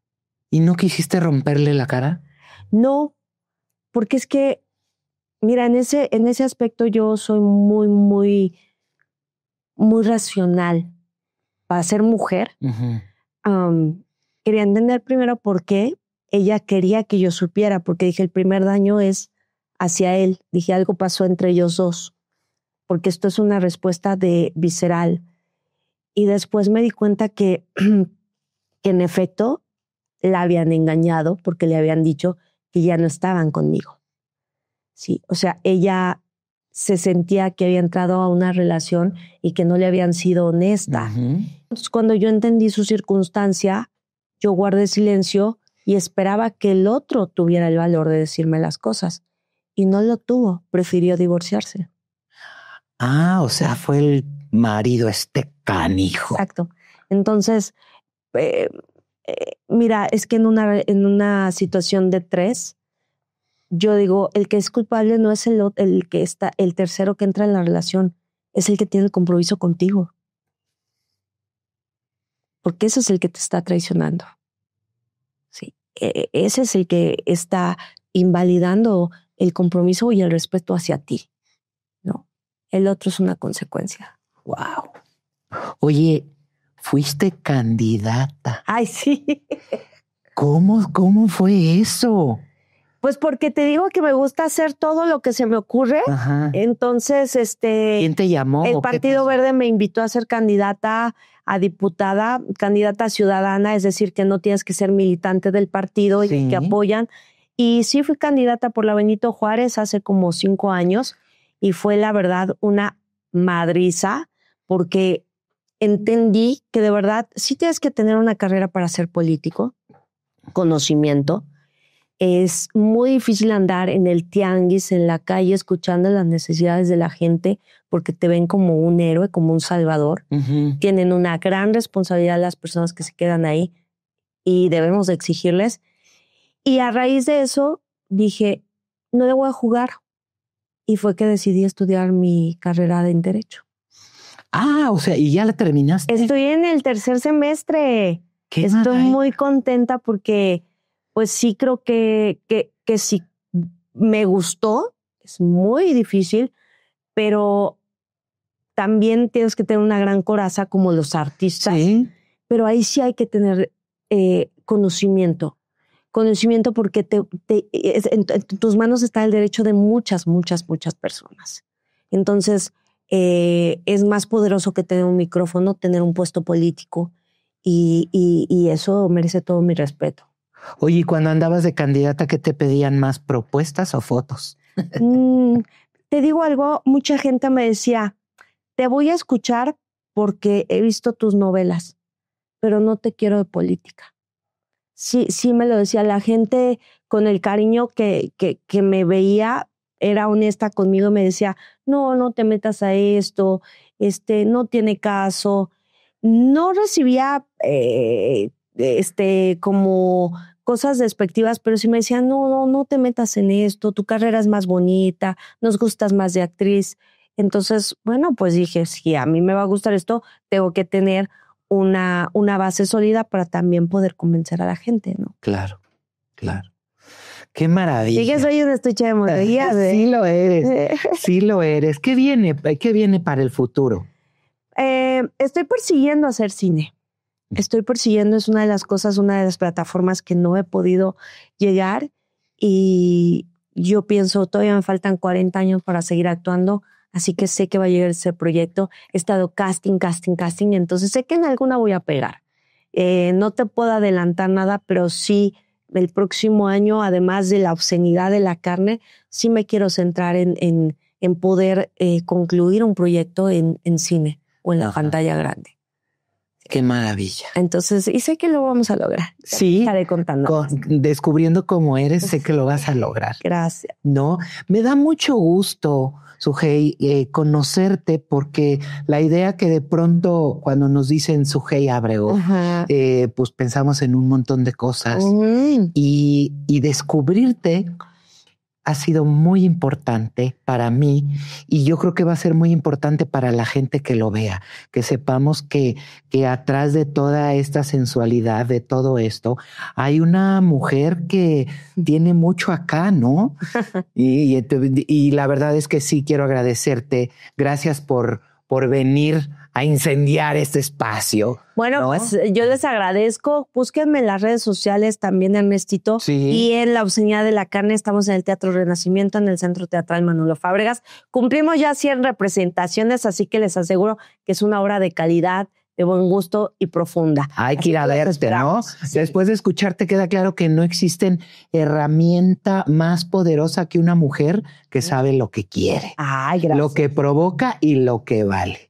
¿Y no quisiste romperle la cara? No, porque es que, mira, en ese aspecto yo soy muy, muy, muy racional. Para ser mujer, quería entender primero por qué ella quería que yo supiera, porque dije, el primer daño es hacia él. Dije, algo pasó entre ellos dos, porque esto es una respuesta de visceral. Y después me di cuenta que en efecto la habían engañado porque le habían dicho que ya no estaban conmigo. Sí, o sea, ella se sentía que había entrado a una relación y que no le habían sido honesta. Entonces, cuando yo entendí su circunstancia, yo guardé silencio y esperaba que el otro tuviera el valor de decirme las cosas. Y no lo tuvo, prefirió divorciarse. Ah, o sea, fue el marido canijo. Exacto. Entonces, mira, es que en una situación de 3, yo digo, el que es culpable no es el que está, el tercero que entra en la relación, es el que tiene el compromiso contigo. Porque ese es el que te está traicionando. Sí, ese es el que está invalidando el compromiso y el respeto hacia ti. No, el otro es una consecuencia. Wow. Oye, fuiste candidata. Ay, sí. ¿Cómo fue eso? Pues porque te digo que me gusta hacer todo lo que se me ocurre. Ajá. Entonces, ¿quién te llamó? El Partido Verde me invitó a ser candidata a diputada, candidata ciudadana, es decir, que no tienes que ser militante del partido y que apoyan. Y sí fui candidata por la Benito Juárez hace como 5 años y fue la verdad una madriza porque entendí que de verdad sí tienes que tener una carrera para ser político, conocimiento. Es muy difícil andar en el tianguis, en la calle, escuchando las necesidades de la gente porque te ven como un héroe, como un salvador. Tienen una gran responsabilidad las personas que se quedan ahí y debemos de exigirles. Y a raíz de eso dije, no le voy a jugar. Y fue que decidí estudiar mi carrera en Derecho. Ah, o sea, ¿y ya la terminaste? Estoy en el 3er semestre. Estoy muy contenta porque pues sí creo que sí me gustó. Es muy difícil, pero también tienes que tener una gran coraza como los artistas. Sí. Pero ahí sí hay que tener conocimiento. Conocimiento porque en tus manos está el derecho de muchas personas. Entonces, es más poderoso que tener un micrófono, tener un puesto político y eso merece todo mi respeto. Oye, ¿y cuando andabas de candidata, qué te pedían más, propuestas o fotos? Te digo algo, mucha gente me decía, te voy a escuchar porque he visto tus novelas, pero no te quiero de política. Sí me lo decía la gente con el cariño que me veía, era honesta conmigo, me decía, no te metas a esto, no tiene caso. No recibía como cosas despectivas, pero sí me decían, no te metas en esto, tu carrera es más bonita, nos gustas más de actriz. Entonces, bueno, pues dije, si a mí me va a gustar esto, tengo que tener una base sólida para también poder convencer a la gente, ¿no? Claro. Qué maravilla. Sí que soy un estuche de monerías. Sí lo eres, sí lo eres. ¿Qué viene para el futuro? Estoy persiguiendo hacer cine. Es una de las cosas, una de las plataformas que no he podido llegar y yo pienso, todavía me faltan 40 años para seguir actuando, así que sé que va a llegar ese proyecto. He estado casting, entonces sé que en alguna voy a pegar. No te puedo adelantar nada, pero sí, el próximo año, además de la obscenidad de la carne, sí me quiero centrar en poder concluir un proyecto en cine o en la pantalla grande. Qué maravilla. Entonces, y sé que lo vamos a lograr. Sí. Estaré contando. Descubriendo cómo eres, sé que lo vas a lograr. Gracias. No, me da mucho gusto, Sujei, conocerte, porque la idea que de pronto cuando nos dicen Sujei Ábrego, pues pensamos en un montón de cosas y descubrirte ha sido muy importante para mí y yo creo que va a ser muy importante para la gente que lo vea, que sepamos que atrás de toda esta sensualidad, de todo esto, hay una mujer que tiene mucho acá, ¿no? y la verdad es que sí quiero agradecerte. Gracias por venir a incendiar este espacio. Bueno, ¿no? pues yo les agradezco. Búsquenme en las redes sociales también, Ernestito. Sí. Y en La Obscenidad de la Carne estamos en el Teatro Renacimiento, en el Centro Teatral Manolo Fábregas. Cumplimos ya 100 representaciones, así que les aseguro que es una obra de calidad, de buen gusto y profunda. Hay que ir a verte, ¿no? Sí. Después de escucharte queda claro que no existen herramienta más poderosa que una mujer que sabe lo que quiere. Ay, gracias. Lo que provoca y lo que vale.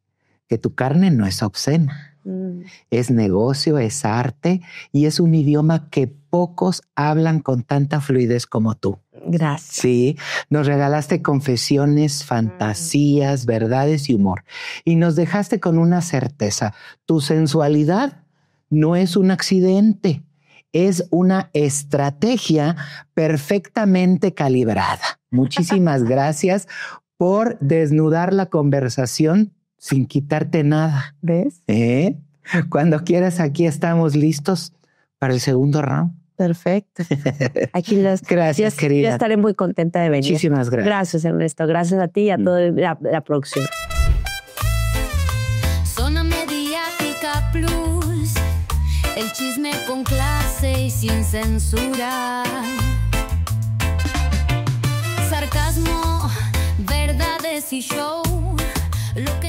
Que tu carne no es obscena. Es negocio, es arte y es un idioma que pocos hablan con tanta fluidez como tú. Gracias. Sí, nos regalaste confesiones, fantasías, verdades y humor. Y nos dejaste con una certeza. Tu sensualidad no es un accidente, es una estrategia perfectamente calibrada. Muchísimas gracias por desnudar la conversación sin quitarte nada. ¿Ves? Cuando quieras, aquí estamos listos para el segundo round. Perfecto. Aquí gracias, querida. Yo estaré muy contenta de venir. Muchísimas gracias. Gracias, Ernesto. Gracias a ti y a toda la producción. Zona Mediática Plus, el chisme con clase y sin censura. Sarcasmo, verdades y show. Lo que